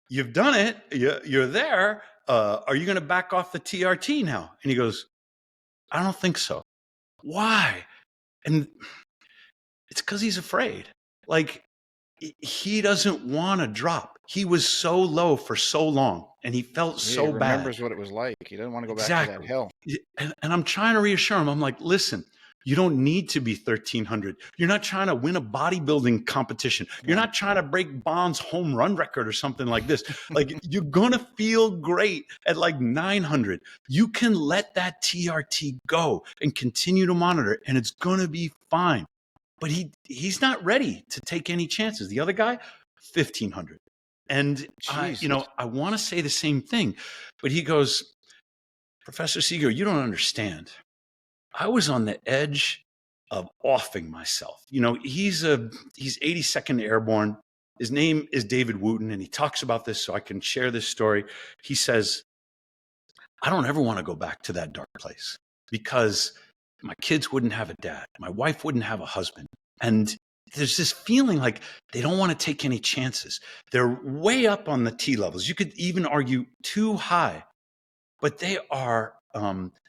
you've done it. You're there. Are you going to back off the TRT now? And he goes, I don't think so. Why? And it's because he's afraid. He doesn't want to drop. He was so low for so long and he felt so bad. He remembers what it was like. He doesn't want to go back to that hell. And I'm trying to reassure him. I'm like, listen, You don't need to be 1,300. You're not trying to win a bodybuilding competition. You're not trying to break Bond's home run record or something like this. Like, you're going to feel great at like 900. You can let that TRT go and continue to monitor it, and it's going to be fine. But he's not ready to take any chances. The other guy, 1,500. And I want to say the same thing, but he goes, Professor Seager, you don't understand. I was on the edge of offing myself. He's 82nd Airborne. His name is David Wooten, and he talks about this, so I can share this story. He says, I don't ever want to go back to that dark place because my kids wouldn't have a dad. My wife wouldn't have a husband. And there's this feeling like they don't want to take any chances. They're way up on the T levels. You could even argue too high, but they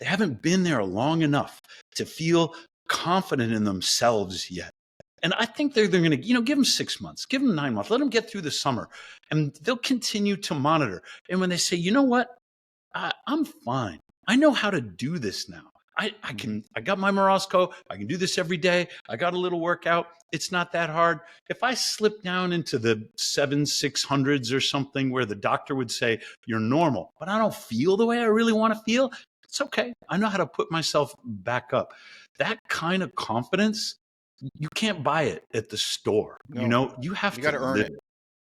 haven't been there long enough to feel confident in themselves yet. And I think they're going to, give them 6 months, give them 9 months, let them get through the summer, and they'll continue to monitor. And when they say, you know what, I'm fine. I know how to do this now. I got my Morosco. I can do this every day. I got a little workout. It's not that hard. If I slip down into the 600s or something where the doctor would say, you're normal, but I don't feel the way I really want to feel, it's okay. I know how to put myself back up. That kind of confidence, you can't buy it at the store. No, you have you to got to earn live it.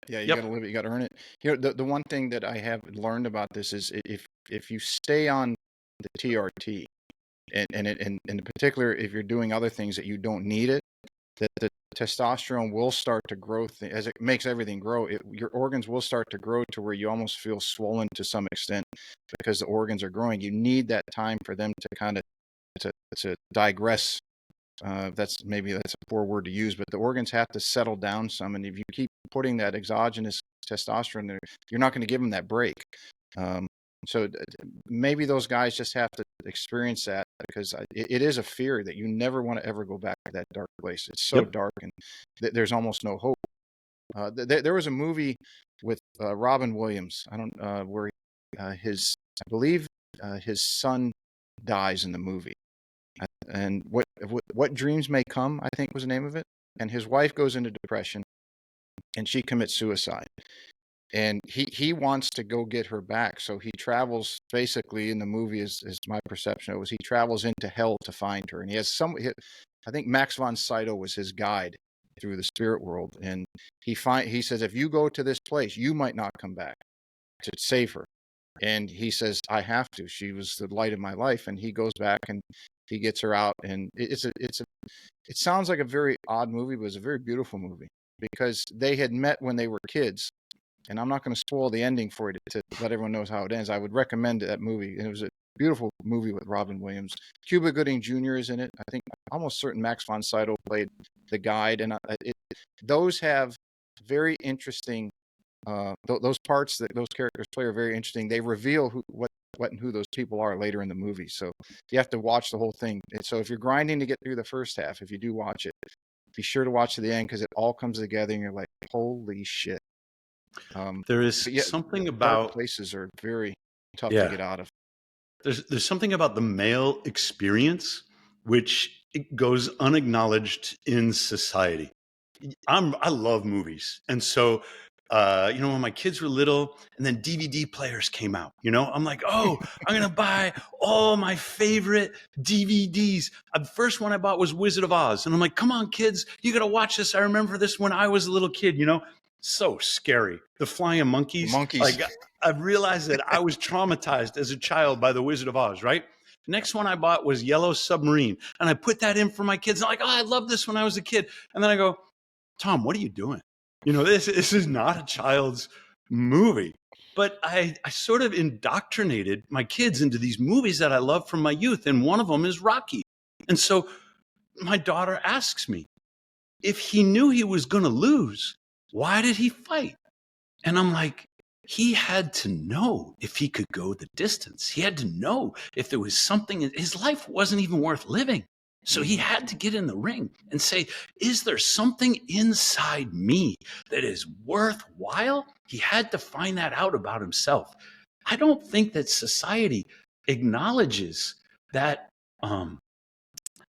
Yeah, you got to live it. You got to earn it. The one thing that I have learned about this is if you stay on the TRT, and in particular, if you're doing other things that you don't need it, that the testosterone will start to grow as it makes everything grow. Your organs will start to grow to where you almost feel swollen to some extent because the organs are growing. You need that time for them to kind of to digress. That's a poor word to use, but the organs have to settle down some. And if you keep putting that exogenous testosterone there, you're not going to give them that break. So maybe those guys just have to experience that because it is a fear that you never want to ever go back to that dark place. It's so dark and there's almost no hope. There was a movie with Robin Williams. I don't where I believe his son dies in the movie, and what dreams may come, I think was the name of it. And his wife goes into depression, and she commits suicide. And he wants to go get her back, so he travels. Basically, in the movie, is my perception of it was he travels into hell to find her, and he has I think Max von Sydow was his guide through the spirit world, and he says if you go to this place, you might not come back to save her. And he says, I have to. She was the light of my life. And he goes back and he gets her out. And it sounds like a very odd movie, but it's a very beautiful movie because they had met when they were kids. And I'm not going to spoil the ending for you to let everyone know how it ends. I would recommend that movie. And it was a beautiful movie with Robin Williams. Cuba Gooding Jr. is in it. I think almost certain Max von Sydow played the guide. And those have very interesting, those parts that those characters play are very interesting. They reveal what and who those people are later in the movie. So you have to watch the whole thing. And so if you're grinding to get through the first half, if you do watch it, be sure to watch to the end because it all comes together and you're like, holy shit. There is something about places are very tough to get out of. There's something about the male experience which it goes unacknowledged in society. I love movies, and so when my kids were little, and then DVD players came out, I'm like, oh, I'm gonna buy all my favorite DVDs. The first one I bought was Wizard of Oz, and I'm like, come on, kids, you gotta watch this. I remember this when I was a little kid, So scary. The flying monkeys. Like I've realized that I was traumatized as a child by the Wizard of Oz, right? The next one I bought was Yellow Submarine. And I put that in for my kids. I'm like, oh, I love this when I was a kid. And then I go, Tom, what are you doing? This is not a child's movie. But I sort of indoctrinated my kids into these movies that I love from my youth. And one of them is Rocky. And so my daughter asks me, if he knew he was going to lose, why did he fight? And I'm like, he had to know if he could go the distance. He had to know if there was something. His life wasn't even worth living. So he had to get in the ring and say, is there something inside me that is worthwhile? He had to find that out about himself. I don't think that society acknowledges that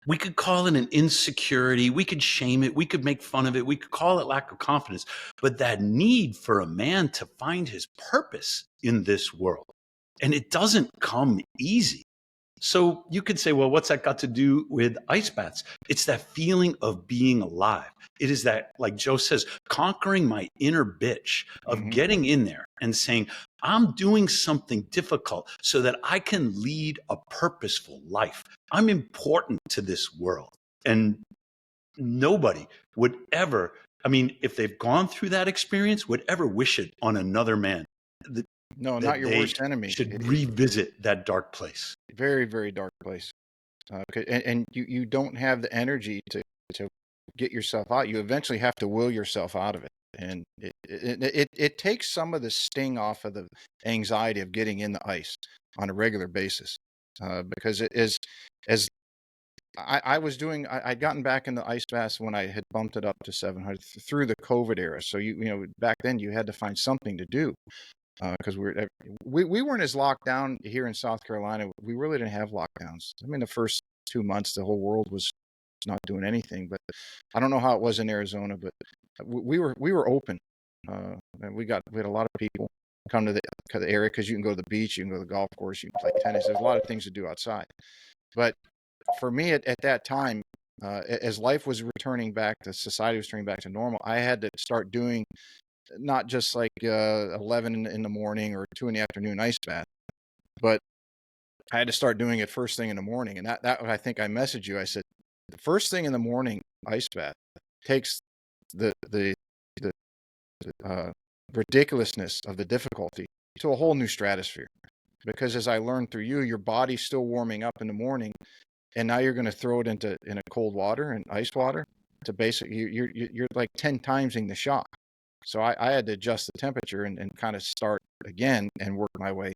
We could call it an insecurity. We could shame it. We could make fun of it. We could call it lack of confidence. But that need for a man to find his purpose in this world, and it doesn't come easy. So you could say, well, what's that got to do with ice baths? It's that feeling of being alive. It is that, like Joe says, conquering my inner bitch, of getting in there and saying, I'm doing something difficult so that I can lead a purposeful life. I'm important to this world. And nobody would ever, I mean, if they've gone through that experience, would ever wish it on another man. No, That not your they worst enemy. should revisit that dark place. Very, very dark place. And you don't have the energy to get yourself out. You eventually have to will yourself out of it. And it takes some of the sting off of the anxiety of getting in the ice on a regular basis. Because it is, as I was doing, I'd gotten back in the ice baths when I had bumped it up to 700 through the COVID era. So you know, back then you had to find something to do. Because we weren't as locked down here in South Carolina. We really didn't have lockdowns. I mean, the first 2 months, the whole world was not doing anything. But I don't know how it was in Arizona, but we were open. And we had a lot of people come to the area because you can go to the beach, you can go to the golf course, you can play tennis. There's a lot of things to do outside. But for me at that time, as life was returning back, the society was turning back to normal, I had to start doing not just like 11 in the morning or 2 in the afternoon ice bath, but I had to start doing it first thing in the morning. And that I think I messaged you. I said, the first thing in the morning ice bath takes the ridiculousness of the difficulty to a whole new stratosphere. Because as I learned through you, your body's still warming up in the morning, and now you're going to throw it in a cold water and ice water to basically you're like 10 timesing the shock. So I had to adjust the temperature and kind of start again and work my way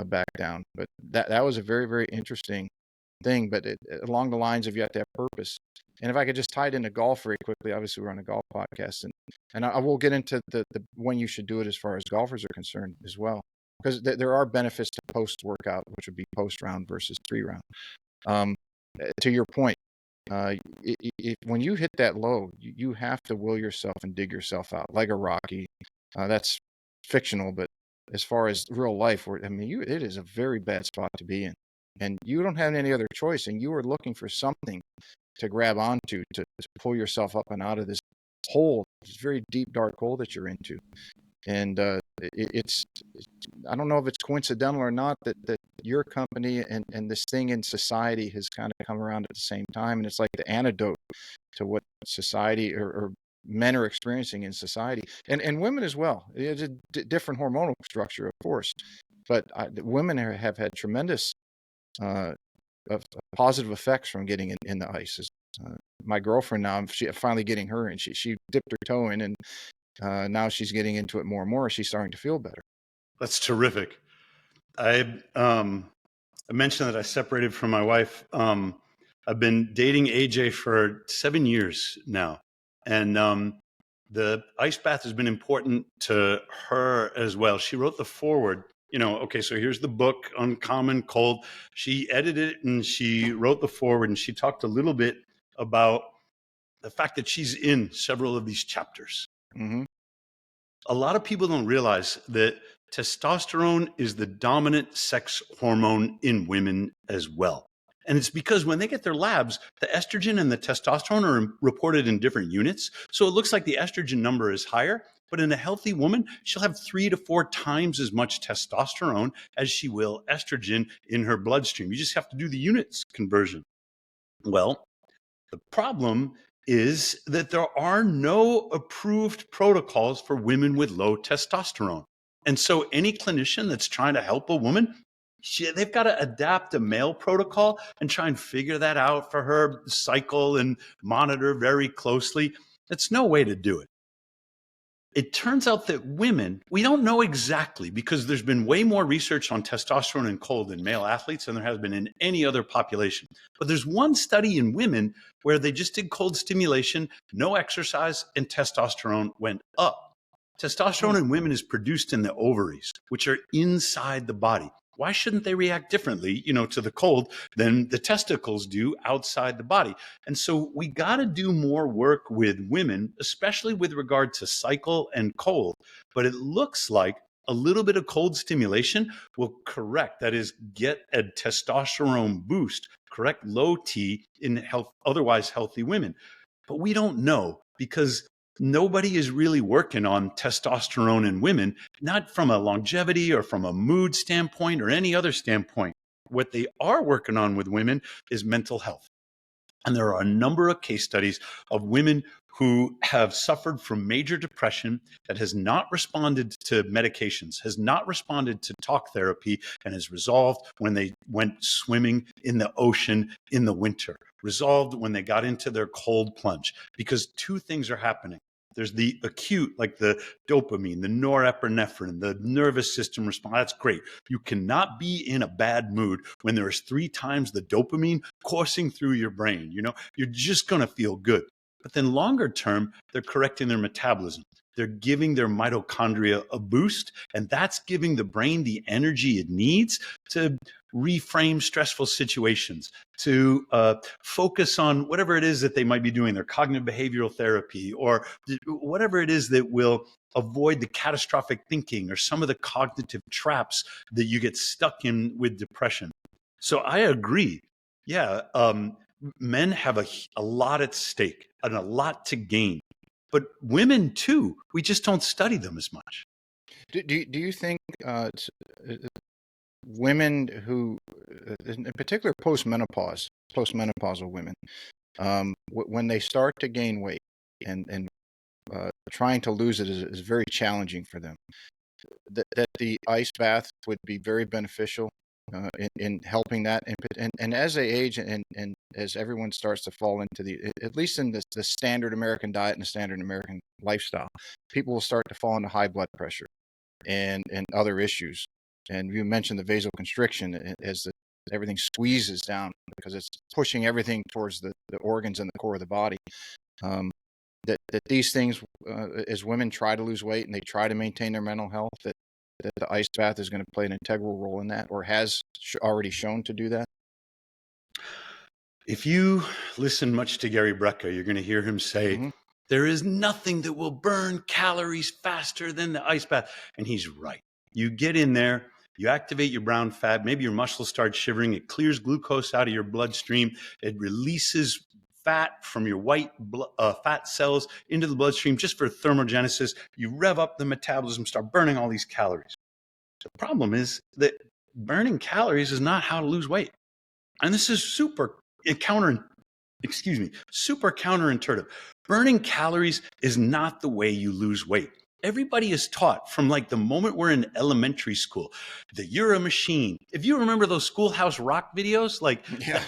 back down. But that was a very, very interesting thing. But along the lines of you have to have purpose. And if I could just tie it into golf very quickly, obviously we're on a golf podcast, and I will get into the when you should do it as far as golfers are concerned as well, because there are benefits to post workout, which would be post round versus pre-round. To your point, when you hit that low, you have to will yourself and dig yourself out like a Rocky. That's fictional, but as far as real life, it is a very bad spot to be in, and you don't have any other choice, and you are looking for something to grab onto to pull yourself up and out of this hole, this very deep, dark hole that you're into. And it's I don't know if it's coincidental or not that your company and this thing in society has kind of come around at the same time, and it's like the antidote to what society or men are experiencing in society, and women as well. It's a different hormonal structure, of course, but women have had tremendous of positive effects from getting in the ice. My girlfriend now, she finally getting her in. She dipped her toe in, and now she's getting into it more and more. She's starting to feel better. That's terrific. I mentioned that I separated from my wife. I've been dating AJ for 7 years now, and the ice bath has been important to her as well. She wrote the foreword. Okay, so here's the book, Uncommon Cold. She edited it and she wrote the foreword, and she talked a little bit about the fact that she's in several of these chapters. Mm-hmm. A lot of people don't realize that testosterone is the dominant sex hormone in women as well. And it's because when they get their labs, the estrogen and the testosterone are reported in different units. So it looks like the estrogen number is higher, but in a healthy woman, she'll have 3 to 4 times as much testosterone as she will estrogen in her bloodstream. You just have to do the units conversion. Well, the problem is that there are no approved protocols for women with low testosterone. And so any clinician that's trying to help a woman, they've got to adapt a male protocol and try and figure that out for her cycle and monitor very closely. That's no way to do it. It turns out that women, we don't know exactly, because there's been way more research on testosterone and cold in male athletes than there has been in any other population. But there's one study in women where they just did cold stimulation, no exercise, and testosterone went up. Testosterone in women is produced in the ovaries, which are inside the body. Why shouldn't they react differently, to the cold than the testicles do outside the body? And so we got to do more work with women, especially with regard to cycle and cold. But it looks like a little bit of cold stimulation will correct, that is, get a testosterone boost, correct low T in otherwise healthy women. But we don't know, because nobody is really working on testosterone in women, not from a longevity or from a mood standpoint or any other standpoint. What they are working on with women is mental health. And there are a number of case studies of women who have suffered from major depression that has not responded to medications, has not responded to talk therapy, and has resolved when they went swimming in the ocean in the winter, resolved when they got into their cold plunge, because two things are happening. There's the acute, like the dopamine, the norepinephrine, the nervous system response. That's great. You cannot be in a bad mood when there is 3 times the dopamine coursing through your brain. You're just going to feel good. But then longer term, they're correcting their metabolism. They're giving their mitochondria a boost, and that's giving the brain the energy it needs to reframe stressful situations, to focus on whatever it is that they might be doing, their cognitive behavioral therapy, or whatever it is that will avoid the catastrophic thinking or some of the cognitive traps that you get stuck in with depression. So I agree. Yeah, men have a lot at stake and a lot to gain. But women too, we just don't study them as much. Do you think women who, in particular postmenopausal women, when they start to gain weight and trying to lose it is very challenging for them, that the ice bath would be very beneficial in helping that, and as they age and as everyone starts to fall into at least in the standard American diet and the standard American lifestyle, people will start to fall into high blood pressure and other issues. And you mentioned the vasoconstriction as everything squeezes down because it's pushing everything towards the organs and the core of the body. That these things, as women try to lose weight and they try to maintain their mental health, that the ice bath is going to play an integral role in that, or has already shown to do that? If you listen much to Gary Brecka, you're going to hear him say, there is nothing that will burn calories faster than the ice bath. And he's right. You get in there, you activate your brown fat, maybe your muscles start shivering, it clears glucose out of your bloodstream, it releases fat from your white fat cells into the bloodstream just for thermogenesis. You rev up the metabolism, start burning all these calories. The problem is that burning calories is not how to lose weight. And this is super counterintuitive. Burning calories is not the way you lose weight. Everybody is taught from like the moment we're in elementary school that you're a machine. If you remember those Schoolhouse Rock videos,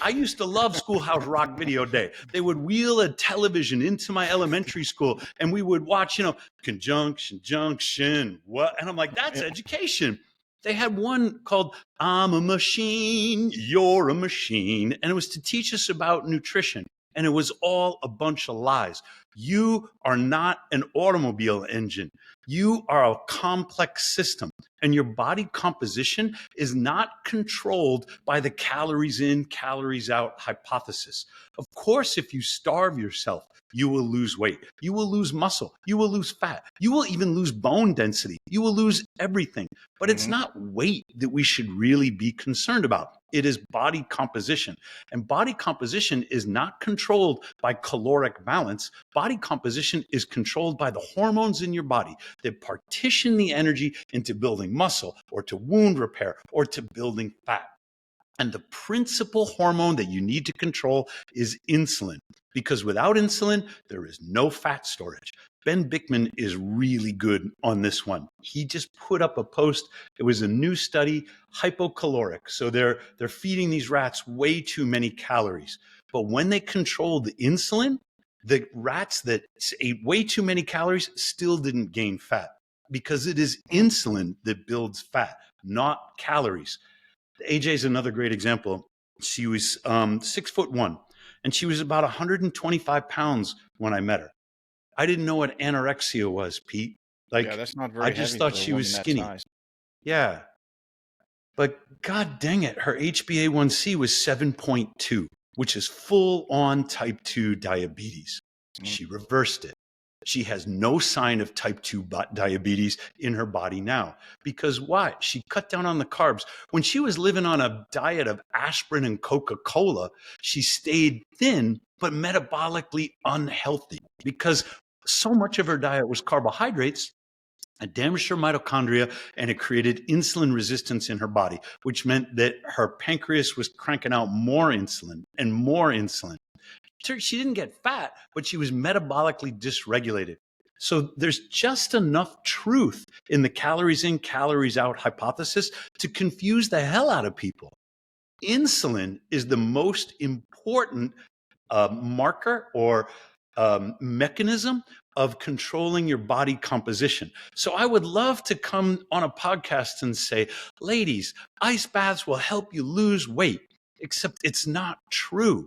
I used to love Schoolhouse Rock video day. They would wheel a television into my elementary school and we would watch, conjunction, junction, what? And I'm like, that's education. They had one called I'm a Machine, You're a Machine. And it was to teach us about nutrition. And it was all a bunch of lies. You are not an automobile engine. You are a complex system. And your body composition is not controlled by the calories in, calories out hypothesis. Of course, if you starve yourself, you will lose weight. You will lose muscle. You will lose fat. You will even lose bone density. You will lose everything. But it's not weight that we should really be concerned about. It is body composition. And body composition is not controlled by caloric balance. Body composition is controlled by the hormones in your body that partition the energy into building muscle or to wound repair or to building fat. And the principal hormone that you need to control is insulin, because without insulin, there is no fat storage. Ben Bickman is really good on this one. He just put up a post. It was a new study, hypocaloric. So they're feeding these rats way too many calories. But when they controlled the insulin, the rats that ate way too many calories still didn't gain fat, because it is insulin that builds fat, not calories. AJ is another great example. She was 6'1", and she was about 125 pounds when I met her. I didn't know what anorexia was, Pete. Yeah, that's not very I just heavy thought for a she was woman that skinny. size. Yeah. But God dang it, her HbA1c was 7.2, which is full on type 2 diabetes. Mm. She reversed it. She has no sign of type 2 diabetes in her body now. Because why? She cut down on the carbs. When she was living on a diet of aspirin and Coca-Cola, she stayed thin, but metabolically unhealthy because so much of her diet was carbohydrates. It damaged her mitochondria and it created insulin resistance in her body, which meant that her pancreas was cranking out more insulin and more insulin. She didn't get fat, but she was metabolically dysregulated. So there's just enough truth in the calories in, calories out hypothesis to confuse the hell out of people. Insulin is the most important marker or mechanism of controlling your body composition. So I would love to come on a podcast and say, ladies, ice baths will help you lose weight, except it's not true.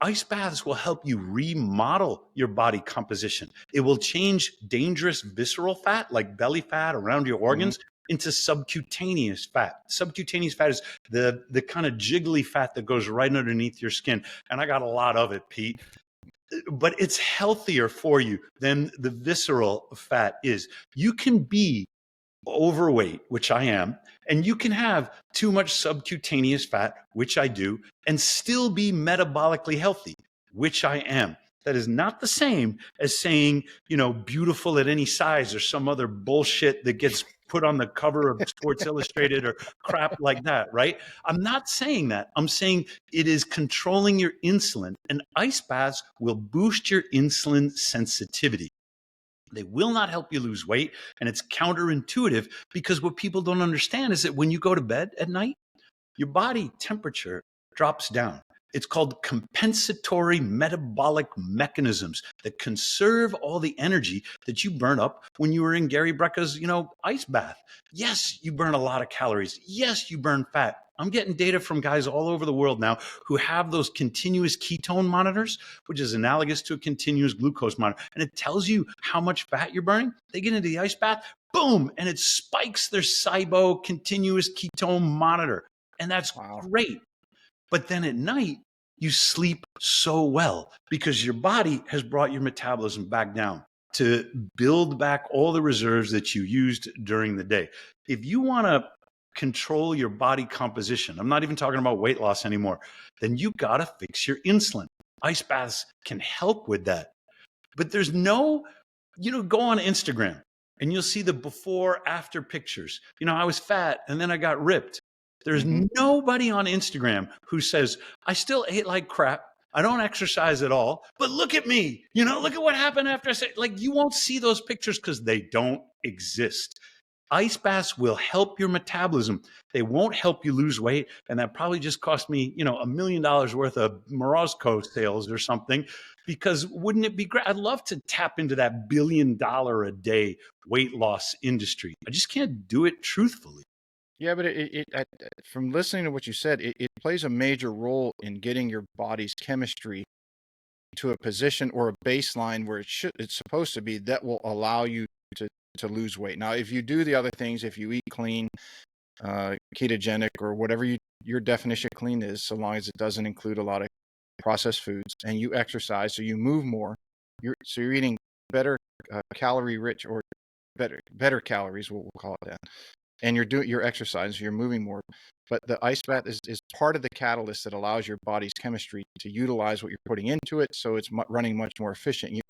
Ice baths will help you remodel your body composition. It will change dangerous visceral fat, like belly fat around your organs, into subcutaneous fat. Subcutaneous fat is the kind of jiggly fat that goes right underneath your skin. And I got a lot of it, Pete. But it's healthier for you than the visceral fat is. You can be overweight, which I am, and you can have too much subcutaneous fat, which I do, and still be metabolically healthy, which I am. That is not the same as saying, beautiful at any size or some other bullshit that gets put on the cover of Sports Illustrated or crap like that, right? I'm not saying that. I'm saying it is controlling your insulin, and ice baths will boost your insulin sensitivity. They will not help you lose weight. And it's counterintuitive because what people don't understand is that when you go to bed at night, your body temperature drops down. It's called compensatory metabolic mechanisms that conserve all the energy that you burn up when you were in Gary Brecka's, ice bath. Yes, you burn a lot of calories. Yes, you burn fat. I'm getting data from guys all over the world now who have those continuous ketone monitors, which is analogous to a continuous glucose monitor. And it tells you how much fat you're burning. They get into the ice bath, boom, and it spikes their SIBO continuous ketone monitor. And that's great. But then at night, you sleep so well because your body has brought your metabolism back down to build back all the reserves that you used during the day. If you want to control your body composition, I'm not even talking about weight loss anymore, then you got to fix your insulin. Ice baths can help with that. But there's go on Instagram and you'll see the before after pictures. I was fat and then I got ripped. There's nobody on Instagram who says, I still ate like crap. I don't exercise at all, but look at me. Look at what happened after I said, you won't see those pictures because they don't exist. Ice baths will help your metabolism. They won't help you lose weight. And that probably just cost me, $1 million worth of Morozco sales or something, because wouldn't it be great? I'd love to tap into that $1 billion a day weight loss industry. I just can't do it truthfully. Yeah, but from listening to what you said, it plays a major role in getting your body's chemistry to a position or a baseline where it's supposed to be that will allow you to lose weight. Now, if you do the other things, if you eat clean, ketogenic, or whatever your definition of clean is, so long as it doesn't include a lot of processed foods, and you exercise, so you move more, you're eating better calorie rich or better calories, we'll call it that. And you're exercising, you're moving more. But the ice bath is part of the catalyst that allows your body's chemistry to utilize what you're putting into it, so it's running much more efficient.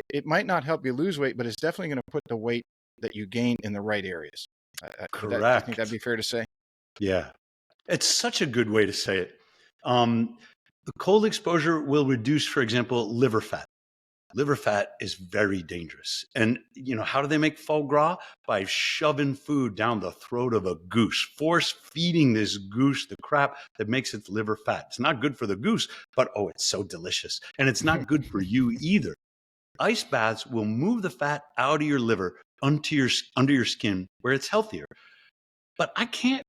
It might not help you lose weight, but it's definitely going to put the weight that you gain in the right areas. Correct. I think that'd be fair to say. Yeah. It's such a good way to say it. The cold exposure will reduce, for example, liver fat. Liver fat is very dangerous. And, how do they make foie gras? By shoving food down the throat of a goose, force feeding this goose the crap that makes its liver fat. It's not good for the goose, but it's so delicious. And it's not good for you either. Ice baths will move the fat out of your liver under your skin where it's healthier. But I can't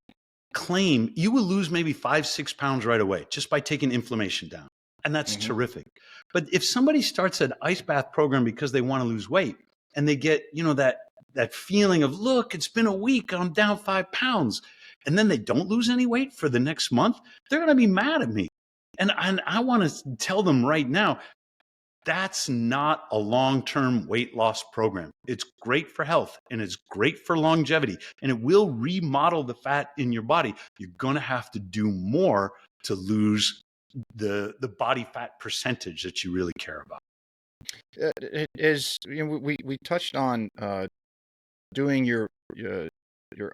claim you will lose maybe 5-6 pounds right away just by taking inflammation down. And that's terrific. But if somebody starts an ice bath program because they want to lose weight and they get, that feeling of, look, it's been a week, I'm down 5 pounds. and then they don't lose any weight for the next month, they're going to be mad at me. And I want to tell them right now, that's not a long-term weight loss program. It's great for health and it's great for longevity, and it will remodel the fat in your body. You're going to have to do more to lose the body fat percentage that you really care about. It is, we touched on doing your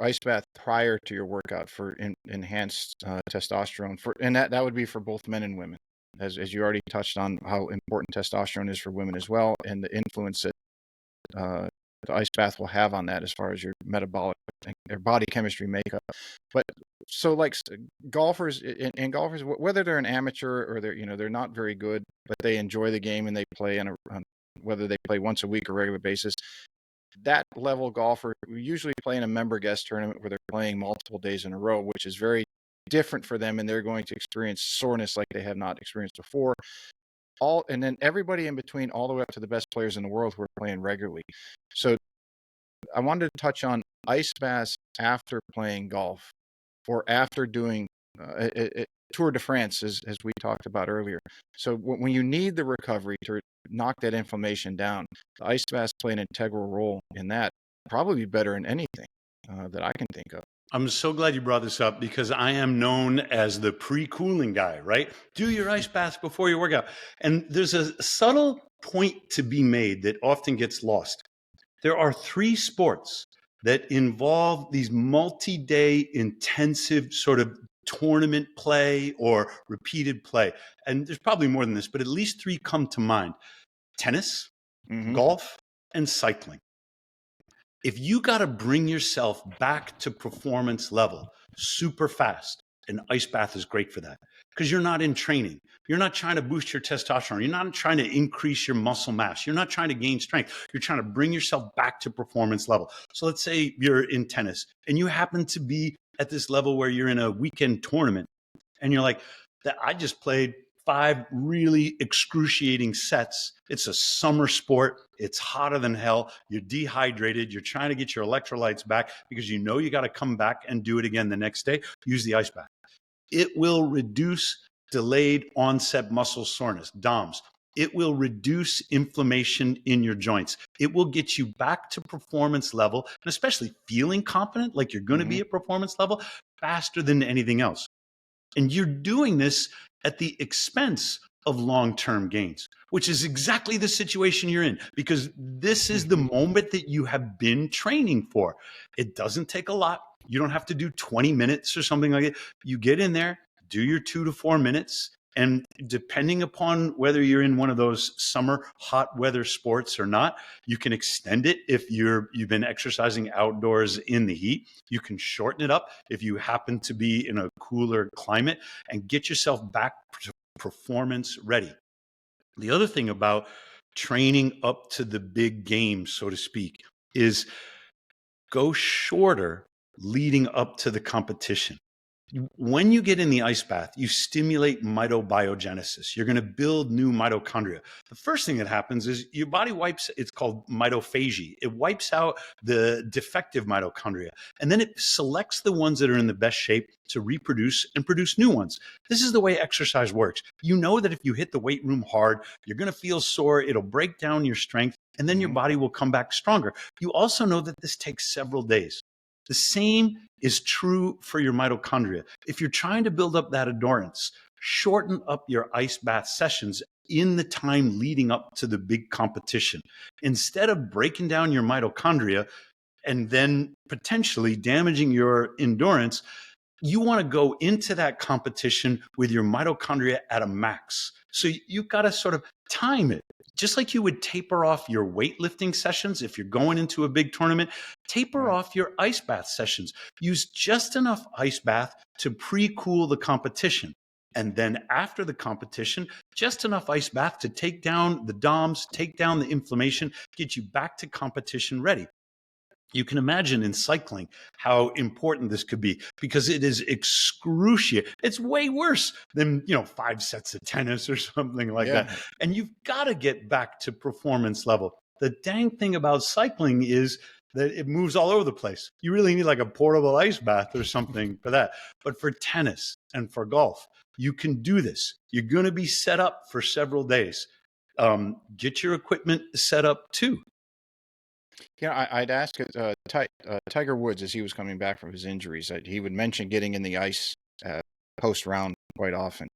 ice bath prior to your workout for enhanced testosterone, and that would be for both men and women, as you already touched on how important testosterone is for women as well, and the influence that the ice bath will have on that as far as your metabolic or body chemistry makeup. But so like golfers, and golfers, whether they're an amateur or they're not very good, but they enjoy the game and they play on whether they play once a week or regular basis, that level golfer usually play in a member guest tournament where they're playing multiple days in a row, which is very different for them, and they're going to experience soreness like they have not experienced before. And then everybody in between, all the way up to the best players in the world who are playing regularly. So I wanted to touch on ice baths after playing golf or after doing Tour de France, as we talked about earlier. So when you need the recovery to knock that inflammation down, the ice baths play an integral role in that. Probably better than anything that I can think of. I'm so glad you brought this up, because I am known as the pre-cooling guy, right? Do your ice baths before your workout. And there's a subtle point to be made that often gets lost. There are 3 sports that involve these multi-day intensive sort of tournament play or repeated play. And there's probably more than this, but at least 3 come to mind: tennis, golf, and cycling. If you got to bring yourself back to performance level super fast, an ice bath is great for that, because you're not in training. You're not trying to boost your testosterone. You're not trying to increase your muscle mass. You're not trying to gain strength. You're trying to bring yourself back to performance level. So let's say you're in tennis and you happen to be at this level where you're in a weekend tournament and you're like, I just played 5 really excruciating sets. It's a summer sport. It's hotter than hell. You're dehydrated. You're trying to get your electrolytes back because you know you got to come back and do it again the next day. Use the ice bath. It will reduce delayed onset muscle soreness, DOMS. It will reduce inflammation in your joints. It will get you back to performance level, and especially feeling confident, like you're going to be at performance level, faster than anything else. And you're doing this at the expense of long-term gains, which is exactly the situation you're in, because this is the moment that you have been training for. It doesn't take a lot. You don't have to do 20 minutes or something like it. You get in there, do your 2 to 4 minutes. And depending upon whether you're in one of those summer hot weather sports or not, you can extend it if you've been exercising outdoors in the heat. You can shorten it up if you happen to be in a cooler climate, and get yourself back to performance ready. The other thing about training up to the big game, so to speak, is go shorter leading up to the competition. When you get in the ice bath, you stimulate mitobiogenesis. You're going to build new mitochondria. The first thing that happens is your body wipes, it's called mitophagy. It wipes out the defective mitochondria, and then it selects the ones that are in the best shape to reproduce and produce new ones. This is the way exercise works. You know that if you hit the weight room hard, you're going to feel sore. It'll break down your strength, and then your body will come back stronger. You also know that this takes several days. The same is true for your mitochondria. If you're trying to build up that endurance, shorten up your ice bath sessions in the time leading up to the big competition. Instead of breaking down your mitochondria and then potentially damaging your endurance, you want to go into that competition with your mitochondria at a max. So you've got to sort of time it. Just like you would taper off your weightlifting sessions if you're going into a big tournament, taper off your ice bath sessions. Use just enough ice bath to pre-cool the competition. And then after the competition, just enough ice bath to take down the DOMS, take down the inflammation, get you back to competition ready. You can imagine in cycling how important this could be, because it is excruciating. It's way worse than, 5 sets of tennis or something like that. And you've got to get back to performance level. The dang thing about cycling is that it moves all over the place. You really need like a portable ice bath or something for that. But for tennis and for golf, you can do this. You're going to be set up for several days. Get your equipment set up too. Yeah, I'd ask Tiger Woods as he was coming back from his injuries. That he would mention getting in the ice post round quite often.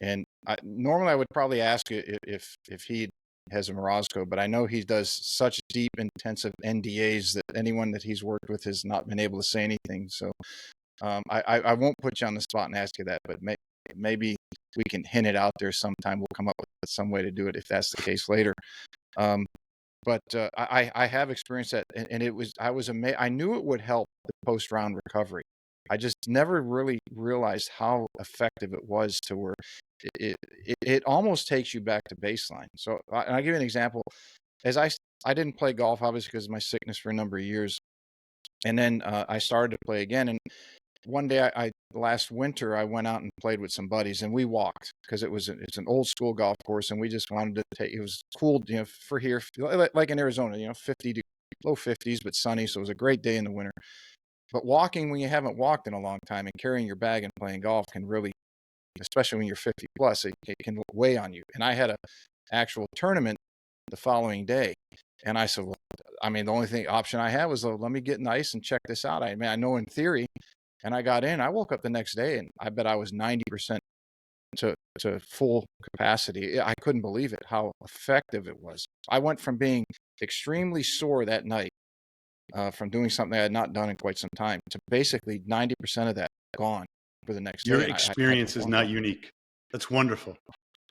And normally I would probably ask if he has a Morozko, but I know he does such deep, intensive NDAs that anyone that he's worked with has not been able to say anything. So I won't put you on the spot and ask you that, but maybe we can hint it out there sometime. We'll come up with some way to do it if that's the case later. But I have experienced that, and I was amazed. I knew it would help the post round recovery. I just never really realized how effective it was to where it almost takes you back to baseline. So I'll give you an example. As I didn't play golf obviously because of my sickness for a number of years, and then I started to play again. And one day last winter I went out and played with some buddies, and we walked because it's an old school golf course, and we just wanted to take. It was cool, for here, like in Arizona, low 50s, but sunny. So it was a great day in the winter. But walking when you haven't walked in a long time and carrying your bag and playing golf can really, especially when you're 50 plus, it can weigh on you. And I had an actual tournament the following day. And I said, well, I mean, the only option I had was, let me get in the ice and check this out. I mean, I know in theory, and I got in. I woke up the next day and I bet I was 90% to full capacity. I couldn't believe it, how effective it was. I went from being extremely sore that night from doing something I had not done in quite some time to basically 90% of that gone for the next day. Your experience is not unique. That's wonderful.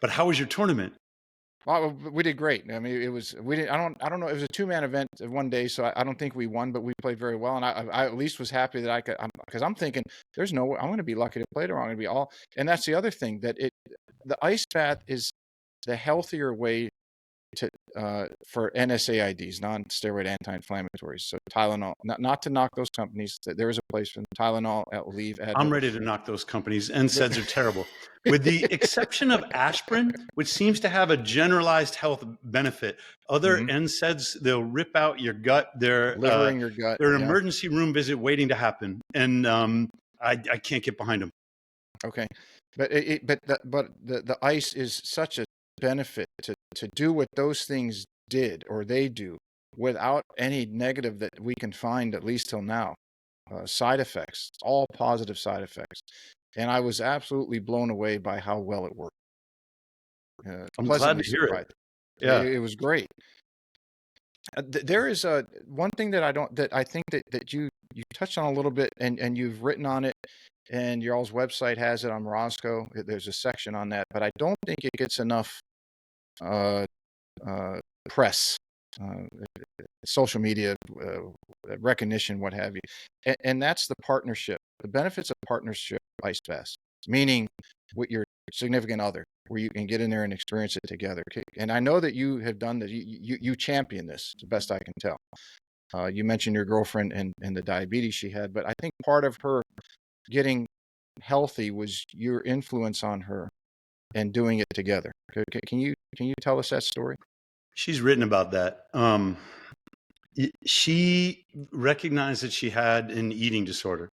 But how was your tournament? Well, we did great. I mean, I don't know. It was a 2-man event one day, so I don't think we won, but we played very well. And I at least was happy that because I'm thinking there's no way I'm going to be lucky to play tomorrow. I'm going to be all, and that's the other thing that the ice bath is the healthier way for NSAIDs, non-steroid anti-inflammatories. So Tylenol, not to knock those companies. There is a place for them. Tylenol, Aleve, Advil. I'm ready to knock those companies. NSAIDs are terrible. With the exception of aspirin, which seems to have a generalized health benefit. Other NSAIDs, they'll rip out your gut. They're liver in your gut. They're an emergency room visit waiting to happen, and I can't get behind them. Okay, but the ice is such a benefit to do what those things did or they do without any negative that we can find, at least till now. Side effects, all positive side effects. And I was absolutely blown away by how well it worked. I'm glad to hear it. Yeah, it was great. There is one thing that I think that you touched on a little bit, and you've written on it, and your all's website has it on Morozko. There's a section on that, but I don't think it gets enough press, social media recognition, what have you, and that's the partnership, the benefits of partnership ice baths, meaning with your significant other, where you can get in there and experience it together. And I know that you have done this. You champion this, the best I can tell. You mentioned your girlfriend and the diabetes she had, but I think part of her getting healthy was your influence on her and doing it together. Can you tell us that story? She's written about that. She recognized that she had an eating disorder,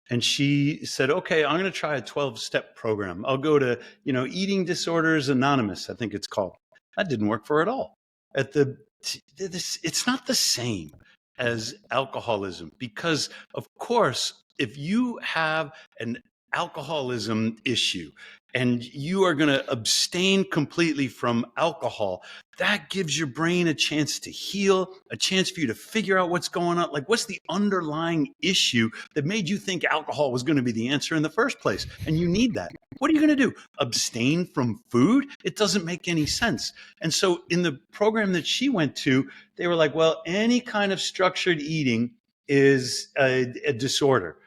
and she said, okay, I'm going to try a 12-step program. I'll go to, Eating Disorders Anonymous, I think it's called. That didn't work for her at all. It's not the same as alcoholism, because of course, if you have an alcoholism issue and you are going to abstain completely from alcohol, that gives your brain a chance to heal, a chance for you to figure out what's going on. Like, what's the underlying issue that made you think alcohol was going to be the answer in the first place? And you need that. What are you going to do? Abstain from food? It doesn't make any sense. And so in the program that she went to, they were like, well, any kind of structured eating is a disorder.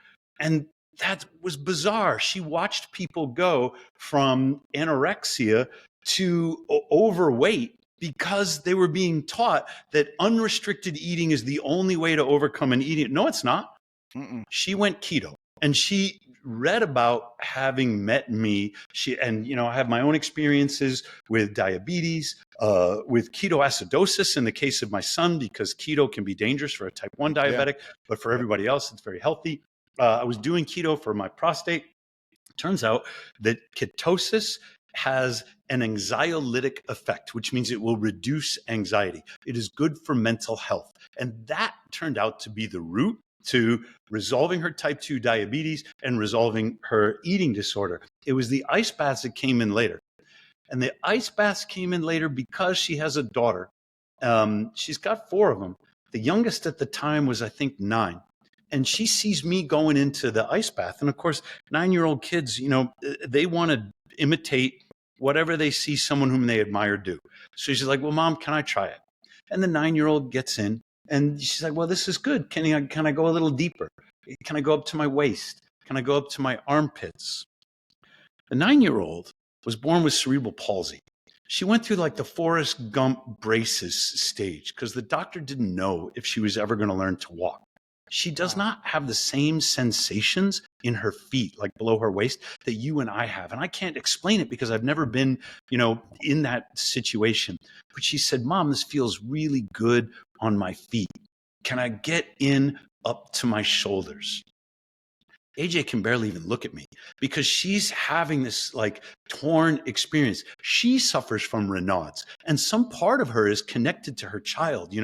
And that was bizarre. She watched people go from anorexia to overweight because they were being taught that unrestricted eating is the only way to overcome an eating. No, it's not. She went keto, and she read about having met me. I have my own experiences with diabetes, with ketoacidosis in the case of my son, because keto can be dangerous for a type 1 diabetic, but for everybody else, it's very healthy. I was doing keto for my prostate. Turns out that ketosis has an anxiolytic effect, which means it will reduce anxiety. It is good for mental health. And that turned out to be the root to resolving her type 2 diabetes and resolving her eating disorder. It was the ice baths that came in later. And the ice baths came in later because she has a daughter. She's got 4 of them. The youngest at the time was, I think, 9. And she sees me going into the ice bath. And of course, 9-year-old kids, they want to imitate whatever they see someone whom they admire do. So she's like, well, Mom, can I try it? And the 9-year-old gets in and she's like, well, this is good. Can I go a little deeper? Can I go up to my waist? Can I go up to my armpits? The 9-year-old was born with cerebral palsy. She went through like the Forrest Gump braces stage because the doctor didn't know if she was ever going to learn to walk. She does not have the same sensations in her feet, like below her waist, that you and I have. And I can't explain it because I've never been, in that situation. But she said, Mom, this feels really good on my feet. Can I get in up to my shoulders? AJ can barely even look at me because she's having this like torn experience. She suffers from Raynaud's, and some part of her is connected to her child,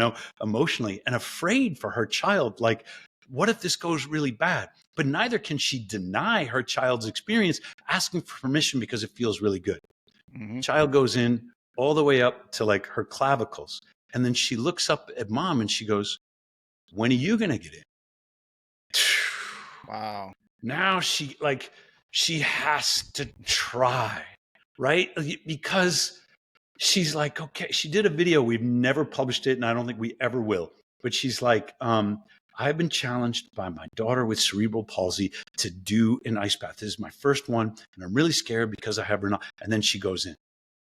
emotionally, and afraid for her child. Like, what if this goes really bad? But neither can she deny her child's experience, asking for permission because it feels really good. Mm-hmm. Child goes in all the way up to like her clavicles. And then she looks up at Mom and she goes, when are you going to get in? Wow. Now she has to try, right? Because she's like, okay, she did a video. We've never published it, and I don't think we ever will. But she's like, I've been challenged by my daughter with cerebral palsy to do an ice bath. This is my first one, and I'm really scared because I have Raynaud's. And then she goes in.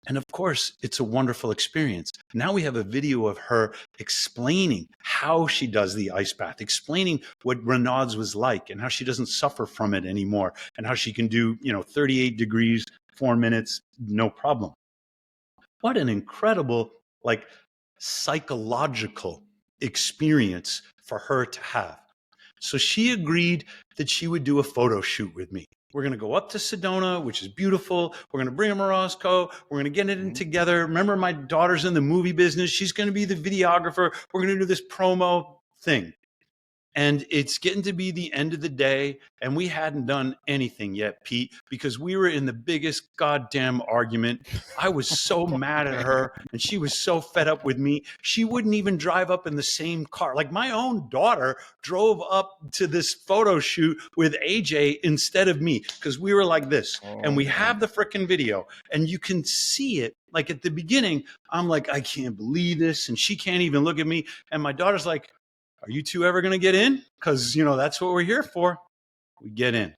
And of course, it's a wonderful experience. Now we have a video of her explaining how she does the ice bath, explaining what Raynaud's was like and how she doesn't suffer from it anymore and how she can do, 38 degrees, 4 minutes, no problem. What an incredible, psychological experience for her to have. So she agreed that she would do a photo shoot with me. We're going to go up to Sedona, which is beautiful. We're going to bring a Morosco. We're going to get it in together. Remember, my daughter's in the movie business. She's going to be the videographer. We're going to do this promo thing. And it's getting to be the end of the day, and we hadn't done anything yet, Pete, because we were in the biggest goddamn argument. I was so mad at her, and she was so fed up with me. She wouldn't even drive up in the same car. Like, my own daughter drove up to this photo shoot with AJ instead of me, because we were like this. And we have the frickin' video, and you can see it. Like, at the beginning, I'm like, I can't believe this, and she can't even look at me. And my daughter's like, are you two ever going to get in? Because, that's what we're here for. We get in.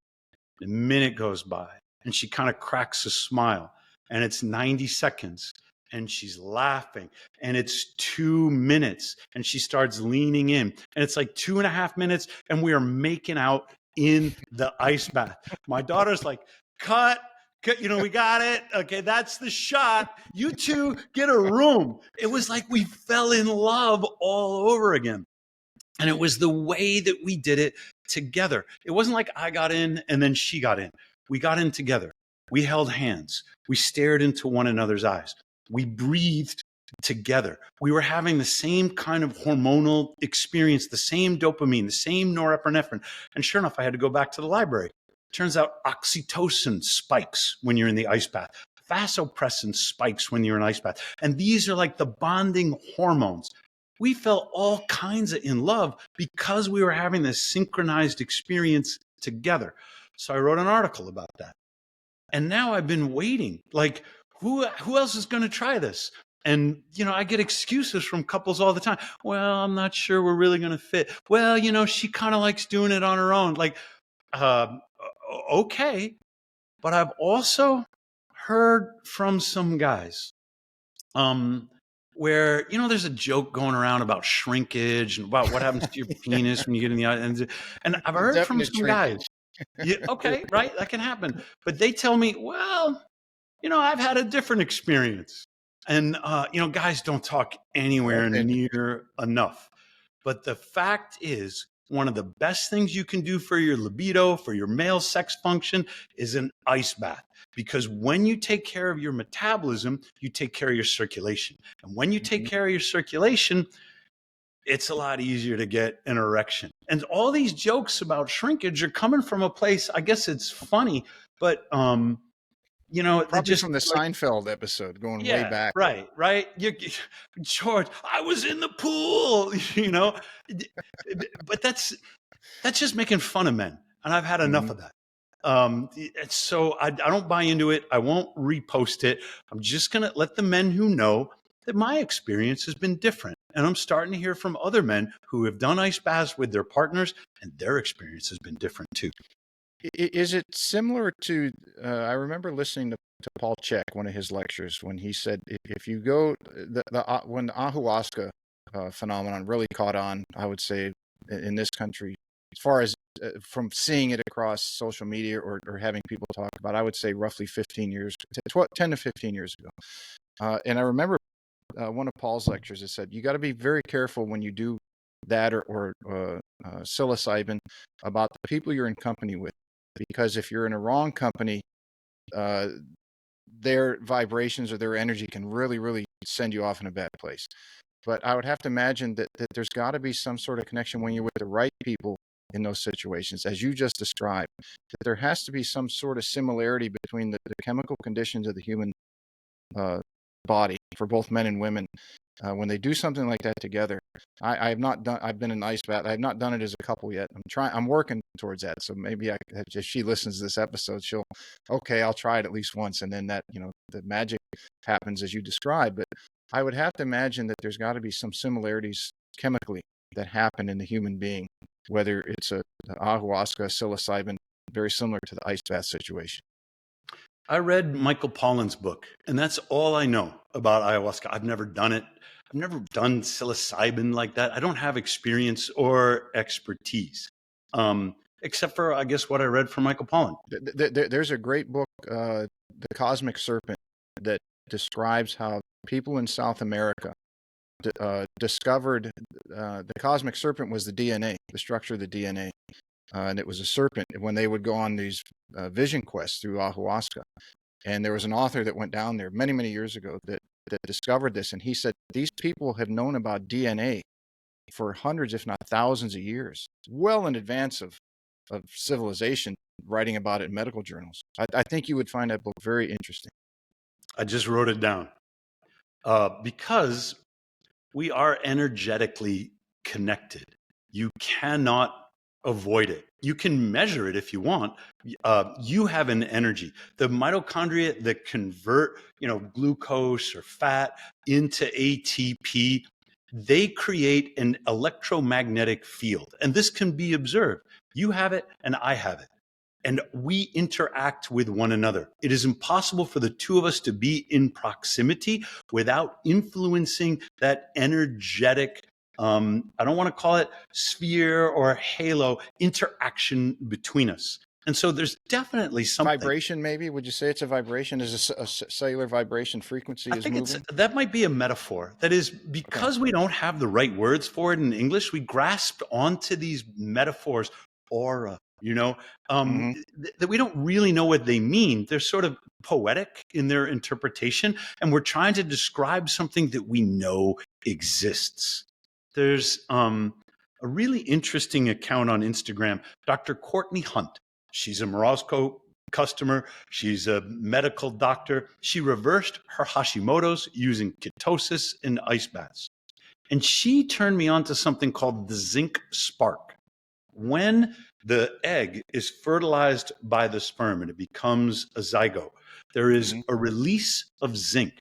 The minute goes by, and she kind of cracks a smile, and it's 90 seconds, and she's laughing, and it's 2 minutes, and she starts leaning in, and it's like 2.5 minutes, and we are making out in the ice bath. My daughter's like, cut. We got it. Okay, that's the shot. You two get a room. It was like we fell in love all over again. And it was the way that we did it together. It wasn't like I got in and then she got in. We got in together. We held hands. We stared into one another's eyes. We breathed together. We were having the same kind of hormonal experience, the same dopamine, the same norepinephrine. And sure enough, I had to go back to the library. Turns out oxytocin spikes when you're in the ice bath. Vasopressin spikes when you're in an ice bath. And these are like the bonding hormones. We felt all kinds of in love because we were having this synchronized experience together. So I wrote an article about that. And now I've been waiting, like, who else is going to try this? And, I get excuses from couples all the time. Well, I'm not sure we're really going to fit. Well, she kind of likes doing it on her own. Like, okay. But I've also heard from some guys, where, there's a joke going around about shrinkage and about what happens to your penis when you get in the eye. And I've heard from some guys. Yeah, okay, right, that can happen. But they tell me, well, I've had a different experience. And, guys don't talk anywhere Okay. near enough. But the fact is, one of the best things you can do for your libido, for your male sex function, is an ice bath. Because when you take care of your metabolism, you take care of your circulation. And when you take Mhm. care of your circulation, it's a lot easier to get an erection. And all these jokes about shrinkage are coming from a place, I guess it's funny, but they Probably just from the like, Seinfeld episode going way yeah, back. right. George, I was in the pool, but that's just making fun of men, and I've had enough Mhm. of that. So I don't buy into it. I won't repost it. I'm just gonna let the men who know that my experience has been different, and I'm starting to hear from other men who have done ice baths with their partners, and their experience has been different too. Is it similar to? I remember listening to Paul Chek, one of his lectures, when he said if you go when the ayahuasca phenomenon really caught on, I would say in this country, as far as from seeing it across social media or having people talk about, I would say roughly 15 years, 10 to 15 years ago. And I remember one of Paul's lectures that said you got to be very careful when you do that or psilocybin about the people you're in company with, because if you're in a wrong company, uh, their vibrations or their energy can really send you off in a bad place. But I would have to imagine that there's got to be some sort of connection when you're with the right people in those situations, as you just described, that there has to be some sort of similarity between the chemical conditions of the human uh, body for both men and women when they do something like that together. I have not done. I've been in ice bath. I have not done it as a couple yet. I'm trying. I'm working towards that. So maybe if she listens to this episode, she'll, okay, I'll try it at least once, and then that the magic happens as you described. But I would have to imagine that there's got to be some similarities chemically that happen in the human being, whether it's a ayahuasca, psilocybin, very similar to the ice bath situation. I read Michael Pollan's book, and that's all I know about ayahuasca. I've never done it. I've never done psilocybin like that. I don't have experience or expertise, except for, I guess, what I read from Michael Pollan. There's a great book, The Cosmic Serpent, that describes how people in South America discovered the cosmic serpent was the DNA, the structure of the DNA. And it was a serpent when they would go on these vision quests through ayahuasca. And there was an author that went down there many years ago that discovered this. And he said, these people have known about DNA for hundreds, if not thousands of years, well in advance of civilization writing about it in medical journals. I think you would find that book very interesting. I just wrote it down because we are energetically connected. You cannot avoid it. You can measure it if you want. You have an energy. The mitochondria that convert, glucose or fat into ATP, they create an electromagnetic field. And this can be observed. You have it and I have it. And we interact with one another. It is impossible for the two of us to be in proximity without influencing that energetic, I don't want to call it sphere or halo, interaction between us. And so there's definitely something. Vibration, maybe? Would you say it's a vibration? Is a cellular vibration frequency I is think moving? that might be a metaphor. That is, because we don't have the right words for it in English, we grasped onto these metaphors, aura, Mm-hmm. that we don't really know what they mean. They're sort of poetic in their interpretation, and we're trying to describe something that we know exists. There's a really interesting account on Instagram, Dr. Courtney Hunt. She's a Morosco customer. She's a medical doctor. She reversed her Hashimoto's using ketosis and ice baths. And she turned me on to something called the zinc spark. When the egg is fertilized by the sperm and it becomes a zygote, there is Mm-hmm. a release of zinc.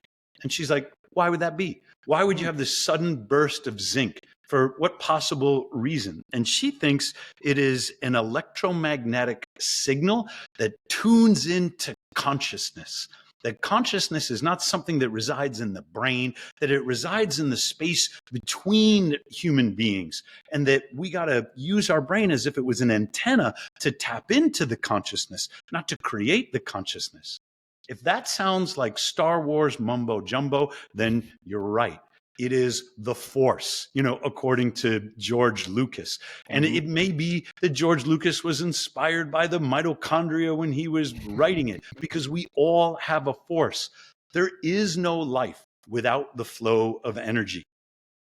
And she's like, why would that be? Why would you have this sudden burst of zinc? For what possible reason? And she thinks it is an electromagnetic signal that tunes into consciousness. that consciousness is not something that resides in the brain, that it resides in the space between human beings, and that we got to use our brain as if it was an antenna to tap into the consciousness, not to create the consciousness. If that sounds like Star Wars mumbo jumbo, then you're right. It is the Force, according to George Lucas. And Mm-hmm. it may be that George Lucas was inspired by the mitochondria when he was writing it, because we all have a force. There is no life without the flow of energy.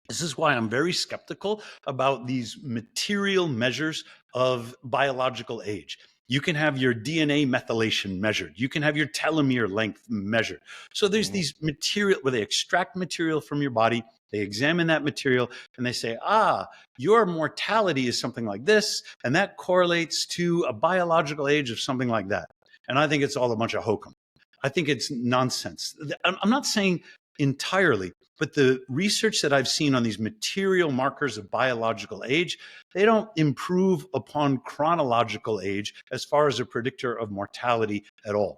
This is why I'm very skeptical about these material measures of biological age. You can have your DNA methylation measured. You can have your telomere length measured. So there's these material where they extract material from your body, they examine that material, and they say, your mortality is something like this, and that correlates to a biological age of something like that. And I think it's all a bunch of hokum. I think it's nonsense. I'm not saying entirely, but the research that I've seen on these material markers of biological age, they don't improve upon chronological age as far as a predictor of mortality at all.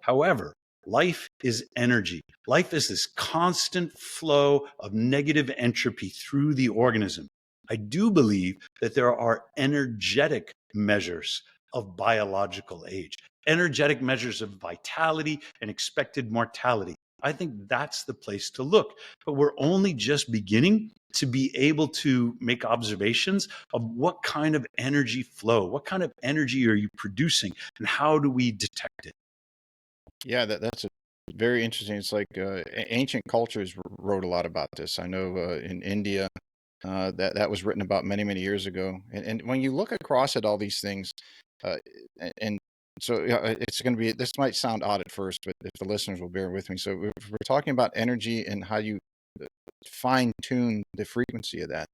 However, life is energy. Life is this constant flow of negative entropy through the organism. I do believe that there are energetic measures of biological age, energetic measures of vitality and expected mortality. I think that's the place to look. But we're only just beginning to be able to make observations of what kind of energy flow, what kind of energy are you producing, and how do we detect it? Yeah, that's very interesting. It's like ancient cultures wrote a lot about this. I know in India, that was written about many, many years ago. And when you look across at all these things, uh, and so it's going to be, this might sound odd at first, but if the listeners will bear with me. So if we're talking about energy and how you fine tune the frequency of that,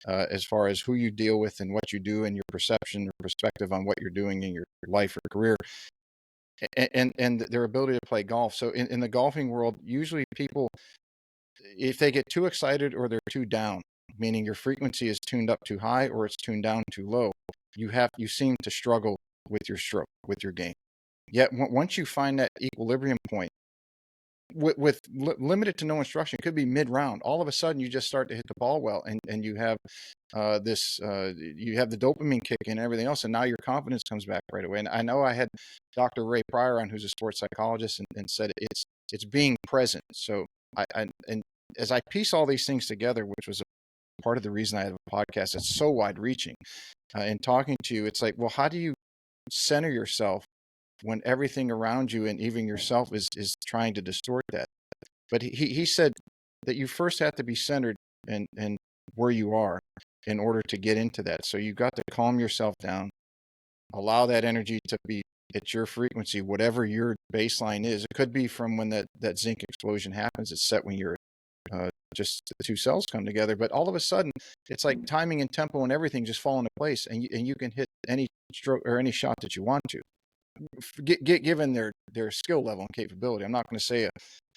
as far as who you deal with and what you do and your perception or perspective on what you're doing in your life or career, and their ability to play golf. So in the golfing world, usually people, if they get too excited or they're too down, meaning your frequency is tuned up too high or it's tuned down too low, you seem to struggle with your stroke, with your game. Yet once you find that equilibrium point, with limited to no instruction, it could be mid-round. All of a sudden, you just start to hit the ball well, and you have you have the dopamine kick and everything else, and now your confidence comes back right away. And I know I had Dr. Ray Pryor on, who's a sports psychologist, and said it's being present. So and as I piece all these things together, which was a part of the reason I have a podcast that's so wide-reaching, and talking to you, it's like, well, how do you center yourself when everything around you and even yourself is trying to distort that? But he said that you first have to be centered and where you are in order to get into that. So you got to calm yourself down, allow that energy to be at your frequency, whatever your baseline is. It could be from when that zinc explosion happens. It's set when you're just the two cells come together, but all of a sudden it's like timing and tempo and everything just fall into place, and you can hit any stroke or any shot that you want to, given their skill level and capability. I'm not going to say a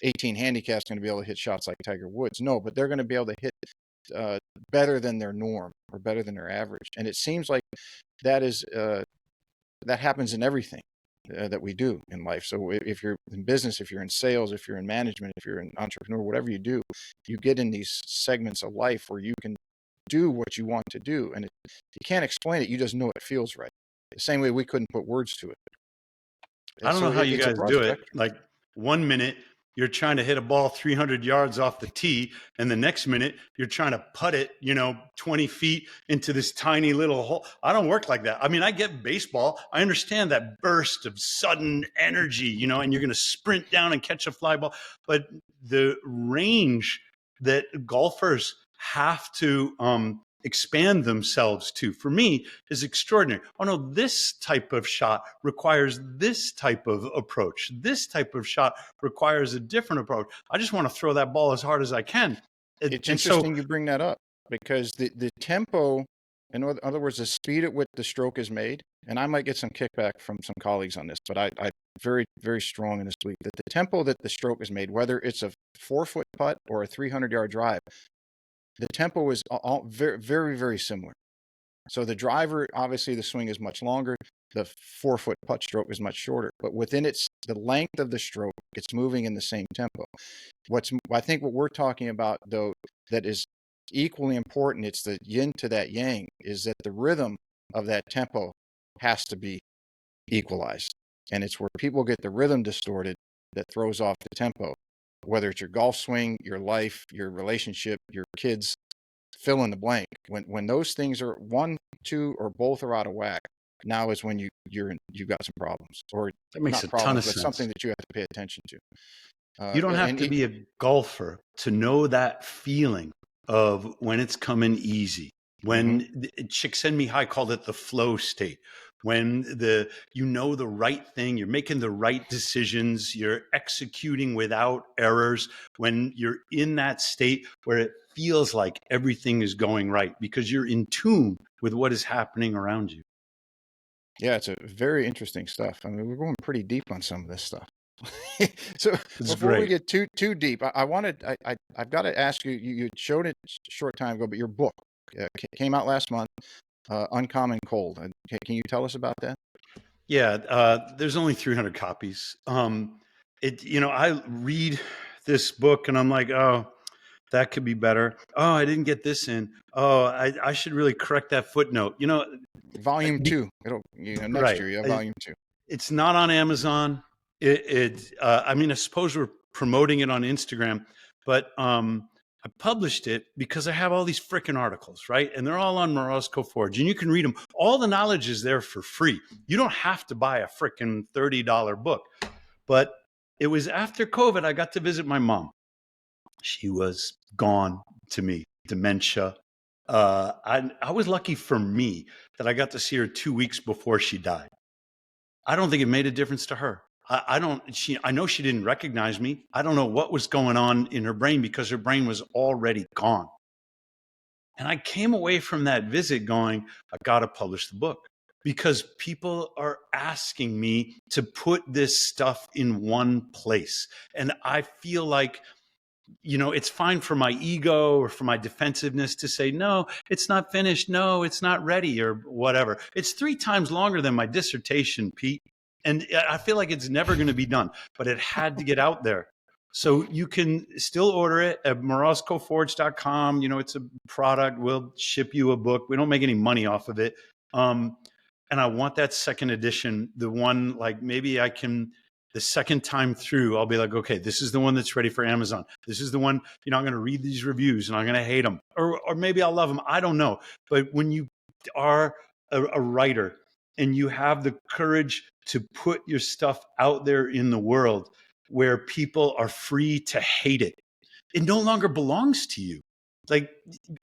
18 handicap is going to be able to hit shots like Tiger Woods. No, but they're going to be able to hit better than their norm or better than their average. And it seems like that is that happens in everything that we do in life. So if you're in business, if you're in sales, if you're in management, if you're an entrepreneur, whatever you do, you get in these segments of life where you can do what you want to do. And you can't explain it. You just know it feels right. The same way we couldn't put words to it. I don't know how you It's a guys broad do it. spectrum. Like 1 minute, you're trying to hit a ball 300 yards off the tee. And the next minute, you're trying to putt it, 20 feet into this tiny little hole. I don't work like that. I mean, I get baseball. I understand that burst of sudden energy, and you're going to sprint down and catch a fly ball. But the range that golfers have to expand themselves to, for me, is extraordinary. Oh no, this type of shot requires this type of approach. This type of shot requires a different approach. I just want to throw that ball as hard as I can. It's interesting you bring that up, because the tempo, in other words, the speed at which the stroke is made, and I might get some kickback from some colleagues on this, but I'm very, very strong in this belief that the tempo that the stroke is made, whether it's a 4-foot putt or a 300-yard drive, the tempo is all very, very, very similar. So the driver, obviously the swing is much longer. the 4-foot putt stroke is much shorter, but within the length of the stroke, it's moving in the same tempo. I think what we're talking about, though, that is equally important, it's the yin to that yang, is that the rhythm of that tempo has to be equalized. And it's where people get the rhythm distorted that throws off the tempo, whether it's your golf swing, your life, your relationship, your kids, fill in the blank. When those things are one, two, or both are out of whack, now is when you've got some problems, or That makes not a ton problems, of but sense. something that you have to pay attention to. You don't have And to be a golfer to know that feeling of when it's coming easy. When Csikszentmihalyi called it the flow state, when you know the right thing, you're making the right decisions, you're executing without errors, when you're in that state where it feels like everything is going right because you're in tune with what is happening around you. Yeah, it's a very interesting stuff. I mean, we're going pretty deep on some of this stuff. So It's before we great. get too deep, I've got to ask you. You showed it a short time ago, but your book came out last month, Uncommon Cold. Can you tell us about that? Yeah, there's only 300 copies. I read this book and I'm like, oh, that could be better. Oh, I didn't get this in. Oh, I should really correct that footnote. Volume two. It'll next Right. year. You have volume two. It's not on Amazon. I mean, I suppose we're promoting it on Instagram, but I published it because I have all these freaking articles, right? And they're all on Moroz's Coforge, and you can read them. All the knowledge is there for free. You don't have to buy a freaking $30 book. But it was after COVID, I got to visit my mom. She was gone to me, dementia. I was lucky for me that I got to see her 2 weeks before she died. I don't think it made a difference to her. I know she didn't recognize me. I don't know what was going on in her brain because her brain was already gone. And I came away from that visit going, I got to publish the book because people are asking me to put this stuff in one place. And I feel like, it's fine for my ego or for my defensiveness to say, no, it's not finished. No, it's not ready or whatever. It's 3 times longer than my dissertation, Pete. And I feel like it's never going to be done, but it had to get out there. So you can still order it at morozcoforge.com. It's a product. We'll ship you a book. We don't make any money off of it. And I want that second edition, the one like maybe I can the second time through, I'll be like, okay, this is the one that's ready for Amazon. This is the one, I'm going to read these reviews and I'm going to hate them. Or maybe I'll love them. I don't know. But when you are a writer and you have the courage to put your stuff out there in the world where people are free to hate it, it no longer belongs to you. Like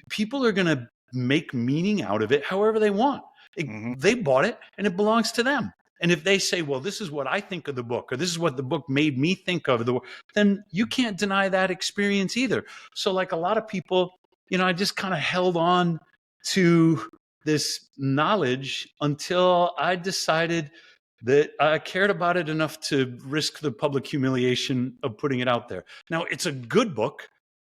people are going to make meaning out of it however they want. They bought it and it belongs to them. And if they say, well, this is what I think of the book, or this is what the book made me think of, then you can't deny that experience either. So like a lot of people, I just kind of held on to this knowledge until I decided that I cared about it enough to risk the public humiliation of putting it out there. Now, it's a good book.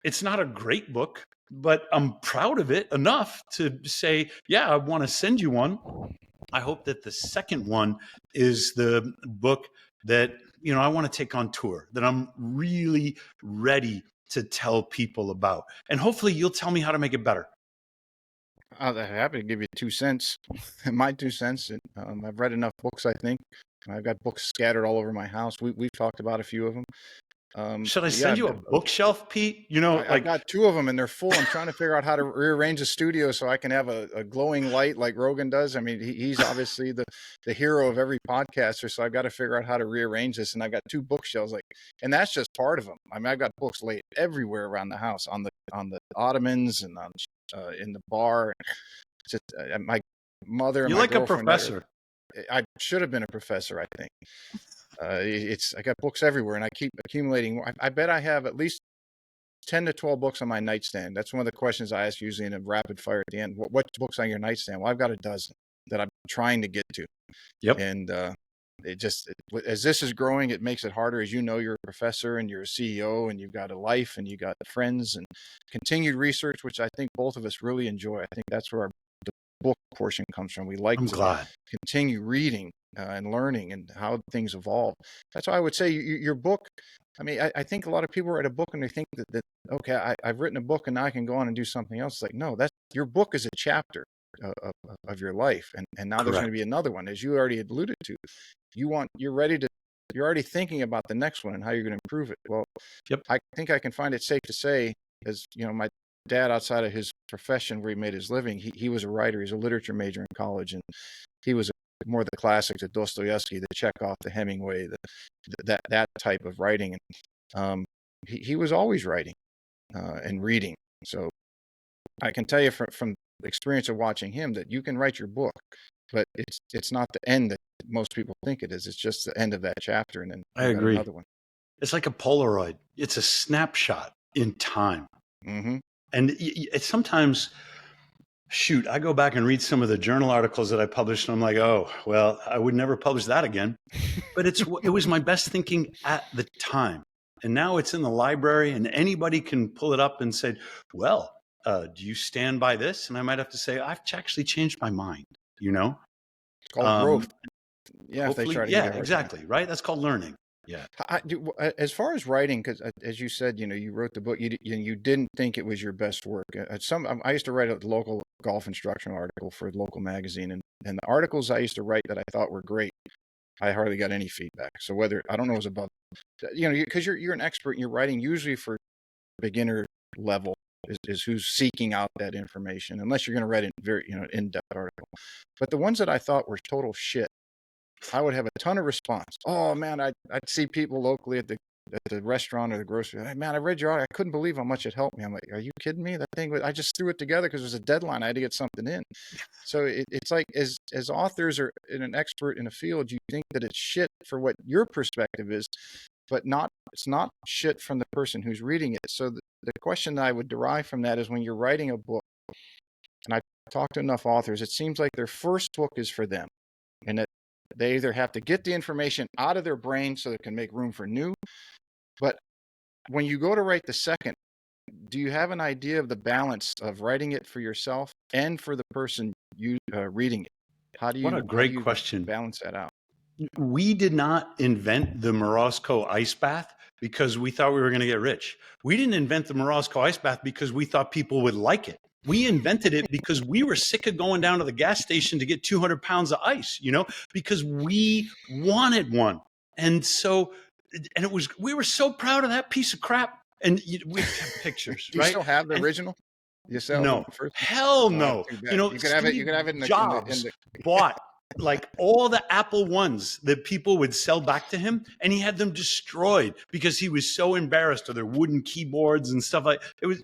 It's not a great book, but I'm proud of it enough to say, yeah, I want to send you one. I hope that the second one is the book that, I want to take on tour, that I'm really ready to tell people about. And hopefully you'll tell me how to make it better. I'm happy to give you 2 cents. My 2 cents. I've read enough books, I think. I've got books scattered all over my house. We've talked about a few of them. Should I send you a bookshelf, Pete? I got 2 of them and they're full. I'm trying to figure out how to rearrange the studio so I can have a glowing light like Rogan does. I mean, he's obviously the hero of every podcaster. So I've got to figure out how to rearrange this. And I've got 2 bookshelves, and that's just part of them. I mean, I've got books laid everywhere around the house, on the ottomans and in the bar. Just my mother and You're my like a girlfriend. professor. I should have been a professor, I think. I got books everywhere, and I keep accumulating. I bet I have at least 10 to 12 books on my nightstand. That's one of the questions I ask usually in a rapid fire at the end. What books on your nightstand? Well, I've got a dozen that I'm trying to get to. Yep. And as this is growing, it makes it harder. As you're a professor and you're a CEO and you've got a life and you've got friends and continued research, which I think both of us really enjoy. I think that's where book portion comes from. We like I'm to glad. continue reading and learning and how things evolve. That's why I would say your book. I mean, I think a lot of people write a book and they think that okay, I've written a book and now I can go on and do something else. It's like, no, that's your book is a chapter of your life, and now there's going to Correct. be another one, as you already alluded to. You're ready to. You're already thinking about the next one and how you're going to improve it. Well, Yep. I think I can find it safe to say, as you know, my dad, outside of his profession where he made his living, he was a writer. He's a literature major in college, and he was more the classics, the Dostoevsky, the Chekhov, the Hemingway, that type of writing. And he was always writing and reading. So I can tell you from the experience of watching him that you can write your book, but it's not the end that most people think it is. It's just the end of that chapter, and then I you got agree. another one. It's like a Polaroid. It's a snapshot in time. Mm-hmm. And it's sometimes, shoot, I go back and read some of the journal articles that I published, and I'm like, oh, well, I would never publish that again. But it was my best thinking at the time. And now it's in the library, and anybody can pull it up and say, well, do you stand by this? And I might have to say, I've actually changed my mind, you know? It's called growth. Yeah, if they Hopefully, try to yeah, get it right. exactly, right? That's called learning. Yeah. As far as writing, because as you said, you wrote the book, you didn't think it was your best work. I used to write a local golf instructional article for a local magazine, and the articles I used to write that I thought were great, I hardly got any feedback. So whether, I don't know, it was above, because you're an expert and you're writing usually for beginner level is who's seeking out that information, unless you're going to write a very in-depth article. But the ones that I thought were total shit, I would have a ton of response. Oh man, I'd see people locally at the restaurant or the grocery. Hey, man, I read your article. I couldn't believe how much it helped me. I'm like, are you kidding me? That thing, I just threw it together because it was a deadline. I had to get something in. So it's like, as authors or an expert in a field, you think that it's shit for what your perspective is, but it's not shit from the person who's reading it. So the question that I would derive from that is, when you're writing a book, and I've talked to enough authors, it seems like their first book is for them, and that they either have to get the information out of their brain so they can make room for new. But when you go to write the second, do you have an idea of the balance of writing it for yourself and for the person reading it? How do What a you great question. balance that out? We did not invent the Morosco ice bath because we thought we were going to get rich. We didn't invent the Morosco ice bath because we thought people would like it. We invented it because we were sick of going down to the gas station to get 200 pounds of ice, because we wanted one. And so, we were so proud of that piece of crap. And we have pictures, Do you right? still have the original yourself? No, First? hell no. Too bad. You could have it. You could have it in the Jobs bought like all the Apple ones that people would sell back to him, and he had them destroyed because he was so embarrassed of their wooden keyboards and stuff like it.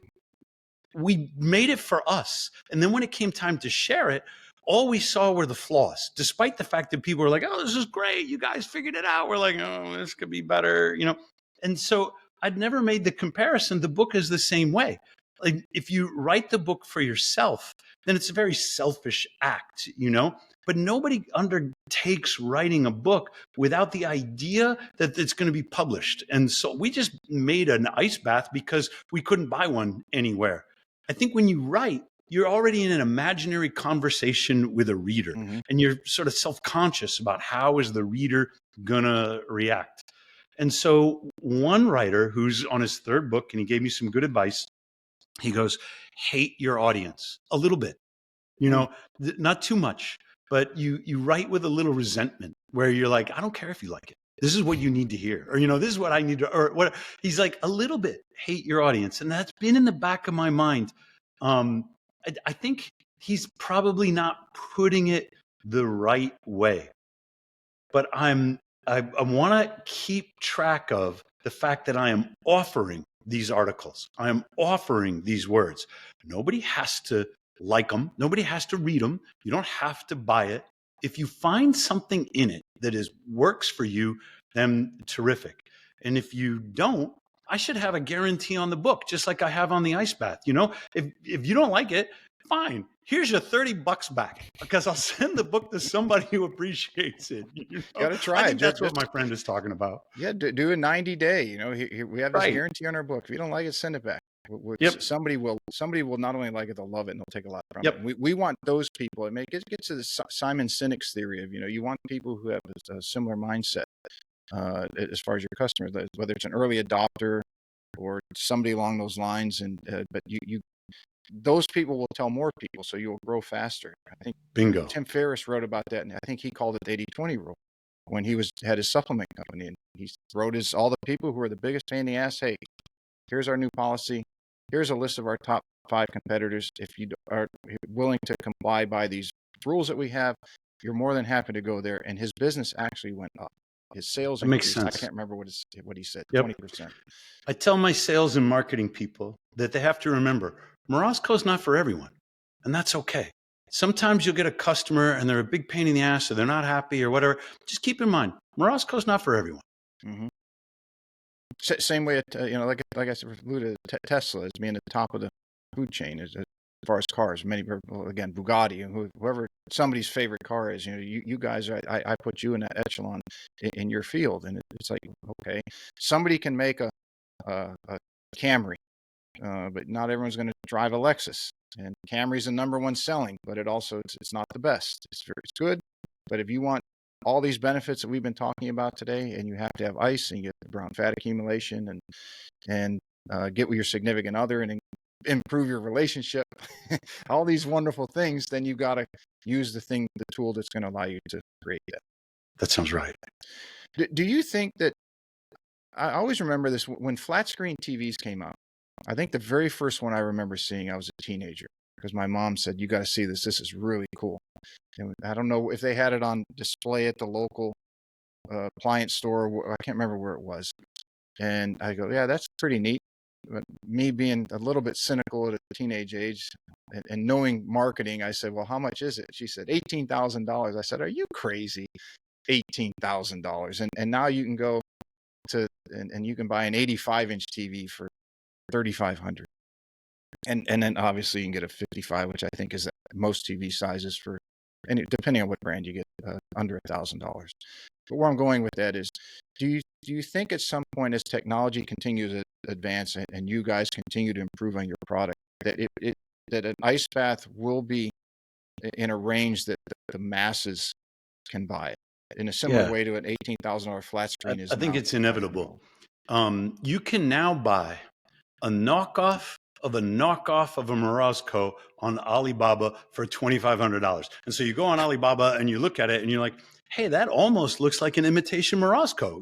We made it for us, and then when it came time to share it, all we saw were the flaws. Despite the fact that people were like, "Oh, this is great! You guys figured it out." We're like, "Oh, this could be better," And so I'd never made the comparison. The book is the same way. Like, if you write the book for yourself, then it's a very selfish act, but nobody undertakes writing a book without the idea that it's going to be published. And so we just made an ice bath because we couldn't buy one anywhere. I think when you write, you're already in an imaginary conversation with a reader, and you're sort of self-conscious about how is the reader going to react. And so one writer who's on his third book, and he gave me some good advice, he goes, hate your audience a little bit, not too much, but you write with a little resentment where you're like, I don't care if you like it. This is what you need to hear. Or, this is what I need to, or what. He's like, a little bit, hate your audience. And that's been in the back of my mind. I think he's probably not putting it the right way, but I want to keep track of the fact that I am offering these articles. I am offering these words. Nobody has to like them. Nobody has to read them. You don't have to buy it. If you find something in it that works for you, then terrific. And if you don't, I should have a guarantee on the book, just like I have on the ice bath. If you don't like it, fine. Here's your $30 back, because I'll send the book to somebody who appreciates it. Gotta try. I think that's what my friend is talking about. Yeah, do a 90-day. We have this Right. guarantee on our book. If you don't like it, send it back. Yep. Somebody will not only like it, they'll love it, and they'll take a lot from it. Yep. And we want those people. It gets to the Simon Sinek's theory of, you want people who have a similar mindset as far as your customers, whether it's an early adopter or somebody along those lines. And but those people will tell more people, so you'll grow faster. I think Bingo. Tim Ferriss wrote about that, and I think he called it the 80-20 rule when he had his supplement company, and he wrote all the people who are the biggest pain in the ass. Hey, here's our new policy. Here's a list of our top 5 competitors. If you are willing to comply by these rules that we have, you're more than happy to go there. And his business actually went up. His sales That makes increased. sense. I can't remember what he said. Yep. 20%. I tell my sales and marketing people that they have to remember Morosco is not for everyone, and that's okay. Sometimes you'll get a customer and they're a big pain in the ass, or they're not happy or whatever. Just keep in mind, Morosco is not for everyone. Mm-hmm. Same way, like I said, alluded to Tesla as being at the top of the food chain as far as cars. Many people, again, Bugatti and whoever somebody's favorite car is. You guys, I put you in that echelon in your field, and it's like, okay, somebody can make a Camry, but not everyone's going to drive a Lexus. And Camry's the #1 selling, but it's not the best. It's good, but if you want all these benefits that we've been talking about today, and you have to have ice and you get the brown fat accumulation and get with your significant other and improve your relationship, all these wonderful things, then you got to use the tool that's going to allow you to create that. That sounds right. Do you think that, I always remember this, when flat screen TVs came out, I think the very first one I remember seeing, I was a teenager, because my mom said, you got to see this. This is really cool. And I don't know if they had it on display at the local appliance store. I can't remember where it was. And I go, yeah, that's pretty neat. But me being a little bit cynical at a teenage age and knowing marketing, I said, well, how much is it? She said, $18,000. I said, are you crazy? $18,000. And now you can go and you can buy an 85-inch TV for $3,500. And then obviously you can get a 55, which I think is most TV sizes for, and depending on what brand you get, under $1,000. But where I'm going with that is, do you think at some point, as technology continues to advance and you guys continue to improve on your product, that that an ice bath will be in a range that the masses can buy it in a similar way to an $18,000 flat screen? I think it's inevitable. You can now buy a knockoff of a Morosco on Alibaba for $2,500. And so you go on Alibaba and you look at it and you're like, hey, that almost looks like an imitation Morosco,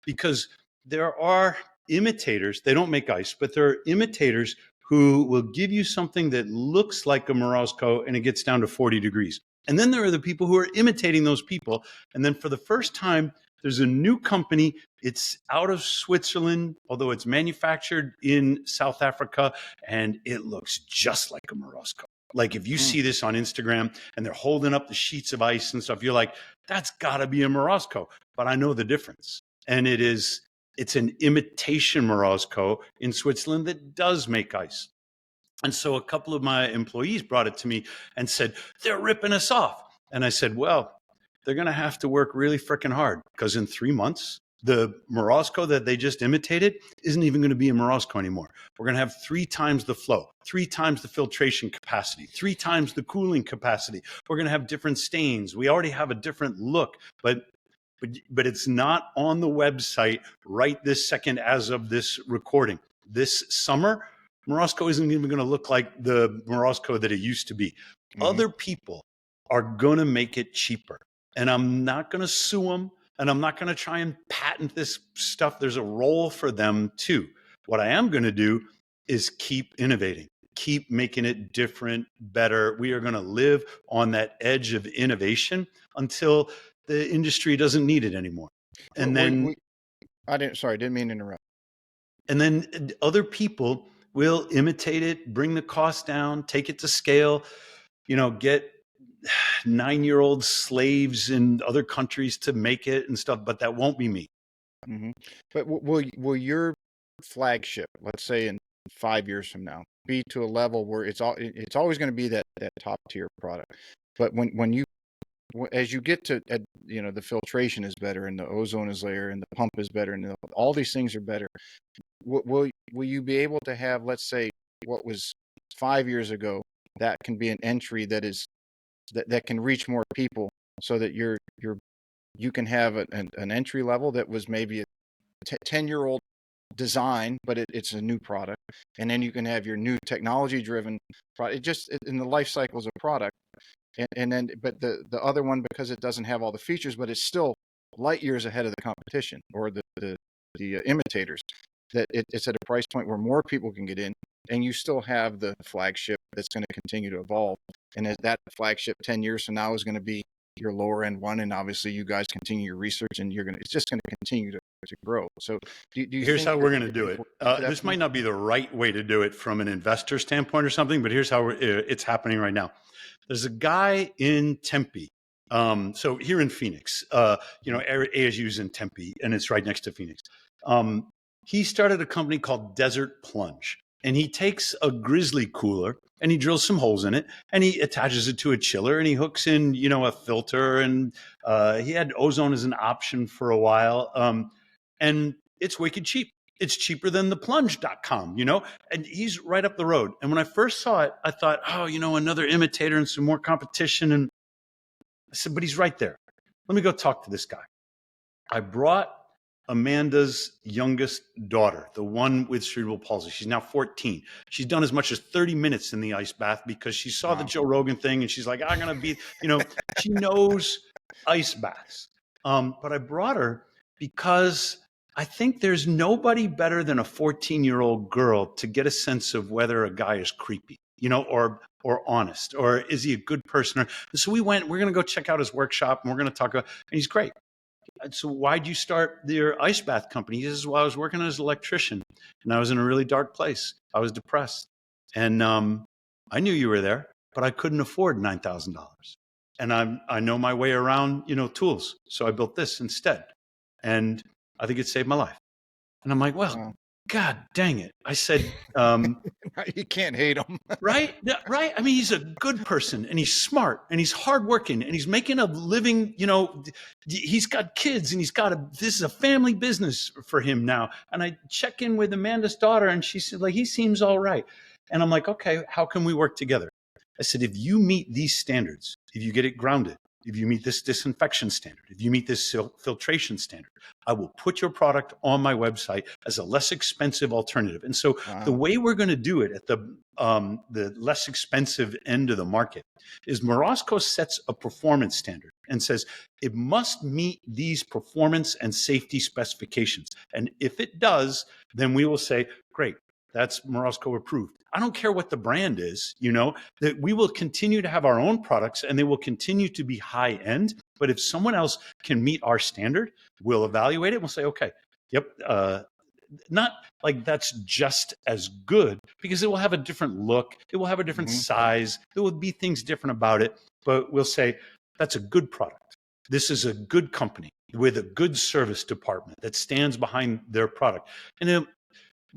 because there are imitators. They don't make ice, but there are imitators who will give you something that looks like a Morosco and it gets down to 40 degrees. And then there are the people who are imitating those people. And then for the first time, there's a new company. It's out of Switzerland, although it's manufactured in South Africa, and it looks just like a Morosco. Like if you see this on Instagram and they're holding up the sheets of ice and stuff, you're like, that's got to be a Morosco. But I know the difference. And it's an imitation Morosco in Switzerland that does make ice. And so a couple of my employees brought it to me and said, they're ripping us off. And I said, well, they're going to have to work really freaking hard, because in 3 months, the Morosco that they just imitated isn't even going to be a Morosco anymore. We're going to have 3 times the flow, 3 times the filtration capacity, 3 times the cooling capacity. We're going to have different stains. We already have a different look, but it's not on the website right this second as of this recording. This summer, Morosco isn't even going to look like the Morosco that it used to be. Other people are going to make it cheaper. And I'm not going to sue them, and I'm not going to try and patent this stuff. There's a role for them too. What I am going to do is keep innovating, keep making it different, better. We are going to live on that edge of innovation until the industry doesn't need it anymore. And didn't mean to interrupt. And then other people will imitate it, bring the cost down, take it to scale, get 9-year-old slaves in other countries to make it and stuff, but that won't be me. But will your flagship, let's say in 5 years from now, be to a level where it's always going to be that top tier product? But when you as you get to, the filtration is better and the ozone is layer and the pump is better and all these things are better. Will you be able to have, let's say, what was 5 years ago, that can be an entry that can reach more people, so that you can have an entry level that was maybe a 10-year-old design, but it's a new product, and then you can have your new technology driven product. In the life cycles of product, and then but the other one, because it doesn't have all the features, but it's still light years ahead of the competition or the imitators. That it's at a price point where more people can get in, and you still have the flagship that's going to continue to evolve. And that flagship 10 years from now is going to be your lower end one, and obviously you guys continue your research, and it's just going to continue to grow. So do you Here's think how that we're going to do it. This might not be the right way to do it from an investor standpoint or something, but here's how it's happening right now. There's a guy in Tempe. So here in Phoenix, ASU's in Tempe, and it's right next to Phoenix. He started a company called Desert Plunge, and he takes a grizzly cooler and he drills some holes in it and he attaches it to a chiller and he hooks in, a filter, and he had ozone as an option for a while. And it's wicked cheap. It's cheaper than theplunge.com, and he's right up the road. And when I first saw it, I thought, another imitator and some more competition. And I said, but he's right there. Let me go talk to this guy. I brought Amanda's youngest daughter, the one with cerebral palsy. She's now 14. She's done as much as 30 minutes in the ice bath because she saw the Joe Rogan thing and she's like, I'm going to be, she knows ice baths. But I brought her because I think there's nobody better than a 14-year-old girl to get a sense of whether a guy is creepy, or honest, or is he a good person? So we're going to go check out his workshop and we're going to talk about, and he's great. So why'd you start your ice bath company? He says, well, I was working as an electrician and I was in a really dark place. I was depressed. And I knew you were there, but I couldn't afford $9,000. And I know my way around, tools. So I built this instead. And I think it saved my life. And I'm like, well, God dang it. I said, you can't hate him. Right? Right. I mean, he's a good person and he's smart and he's hardworking and he's making a living, he's got kids and this is a family business for him now. And I check in with Amanda's daughter and she said, he seems all right. And I'm like, okay, how can we work together? I said, if you meet these standards, if you get it grounded, if you meet this disinfection standard, if you meet this filtration standard, I will put your product on my website as a less expensive alternative. And so the way we're going to do it at the less expensive end of the market is Morosco sets a performance standard and says it must meet these performance and safety specifications. And if it does, then we will say, great, that's Morosco approved. I don't care what the brand is, that we will continue to have our own products and they will continue to be high end. But if someone else can meet our standard, we'll evaluate it. We'll say, okay, yep. Not like that's just as good, because it will have a different look. It will have a different size. There will be things different about it, but we'll say that's a good product. This is a good company with a good service department that stands behind their product. And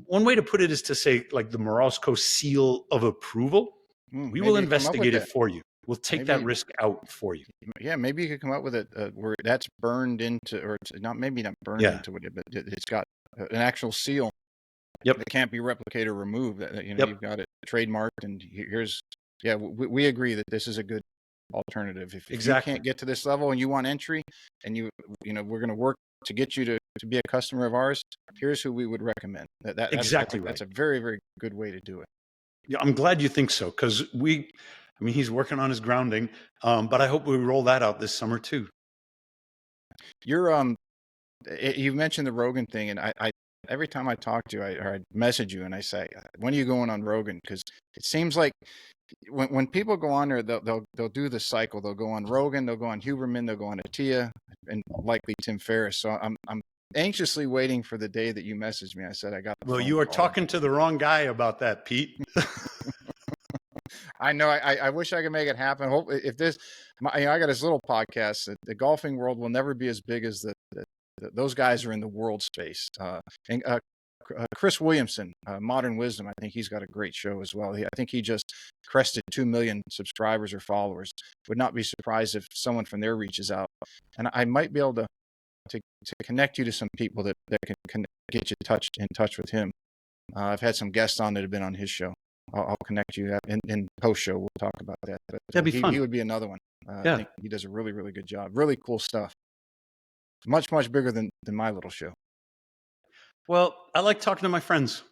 one way to put it is to say, like, the Morosco seal of approval. We will investigate it for you. We'll take that risk out for you. Yeah, maybe you could come up with it where that's burned into, or it's not burned into it, but it's got an actual seal. Yep. That can't be replicated or removed. You've got it trademarked, and we agree that this is a good alternative. If you can't get to this level and you want entry, and we're going to work to get you to be a customer of ours, here's who we would recommend. That's exactly right. That's a very, very good way to do it. Yeah, I'm glad you think so, because he's working on his grounding, but I hope we roll that out this summer too. You mentioned the Rogan thing, and I every time I talk to you, I message you and I say, when are you going on Rogan? Because it seems like when people go on there, they'll do the cycle. They'll go on Rogan, they'll go on Huberman, they'll go on Atia, and likely Tim Ferriss. So I'm anxiously waiting for the day that you messaged me. I said, I got the phone you are call. talking to the wrong guy about that, Pete. I know. I wish I could make it happen. Hope if I got this little podcast. The golfing world will never be as big as those guys are in the world space. And Chris Williamson, Modern Wisdom. I think he's got a great show as well. I think he just crested 2 million subscribers or followers. Would not be surprised if someone from there reaches out, and I might be able to connect you to some people that can get you in touch with him. I've had some guests on that have been on his show. I'll connect you in post show. We'll talk about that. But That'd be fun. He would be another one. Yeah. I think he does a really, really good job. Really cool stuff. Much bigger than my little show. Well, I like talking to my friends.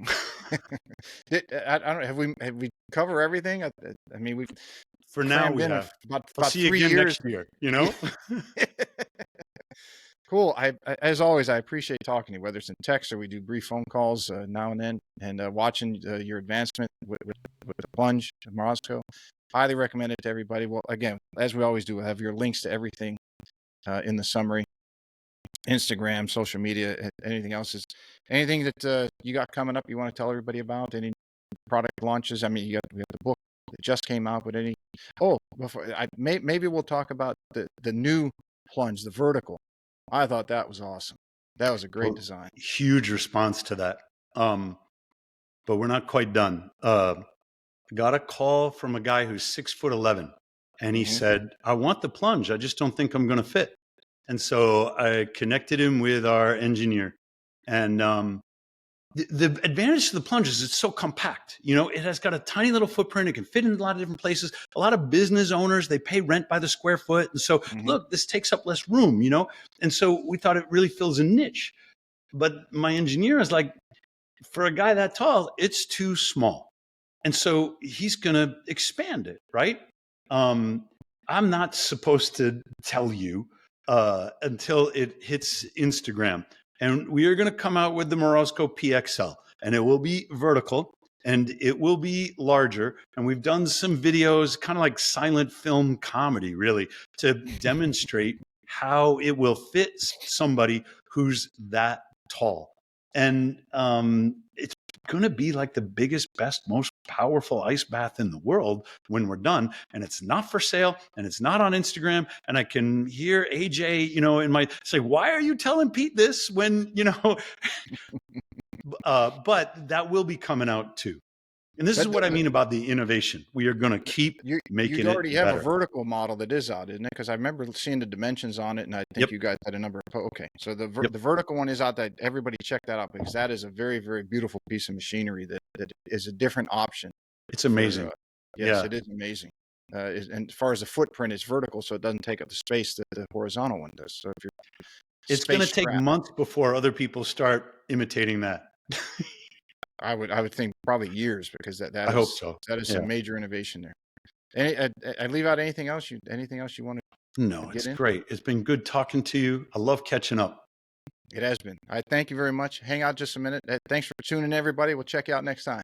I don't know. Have we cover everything? I mean, we've for now we in have. about see you 3 again years. next year. You know. Cool. As always, I appreciate talking to you, whether it's in text or we do brief phone calls now and then, and watching your advancement with the plunge of Morozco. Highly recommend it to everybody. Well, again, as we always do, we'll have your links to everything in the summary. Instagram, social media, anything else anything that you got coming up you want to tell everybody about? Any product launches? I mean, we have the book that just came out, but maybe we'll talk about the new plunge, the vertical. I thought that was awesome. That was a great design. Huge response to that. But we're not quite done. Got a call from a guy who's 6'11", and he said, "I want the plunge. I just don't think I'm going to fit." And so I connected him with our engineer, and the advantage to the plunge is it's so compact. You know, it has got a tiny little footprint. It can fit in a lot of different places. A lot of business owners, they pay rent by the square foot. And so, look, this takes up less room, you know? And so we thought it really fills a niche. But my engineer is like, for a guy that tall, it's too small. And so he's going to expand it, right? I'm not supposed to tell you until it hits Instagram. And we are going to come out with the Morozco PXL, and it will be vertical and it will be larger. And we've done some videos, kind of like silent film comedy, really, to demonstrate how it will fit somebody who's that tall. And it's going to be like the biggest, best, most powerful ice bath in the world when we're done. And it's not for sale, and it's not on Instagram. And I can hear AJ, you know, say, "Why are you telling Pete this when, you know?" But that will be coming out too. And this is what I mean about the innovation. We are going to keep making it better. You already have a vertical model that is out, isn't it? Because I remember seeing the dimensions on it, and I think you guys had a number of. Okay, so the vertical one is out. That everybody check that out, because that is a very, very beautiful piece of machinery that is a different option. It's amazing. Yes, it is amazing. And as far as the footprint, it's vertical, so it doesn't take up the space that the horizontal one does. So if you're, it's going to take months before other people start imitating that. I would think probably years, because I hope so. That is some major innovation there. I leave out anything else you want to? No, it's great. It's been good talking to you. I love catching up. It has been. I thank you very much. Hang out just a minute. Thanks for tuning in, everybody. We'll check you out next time.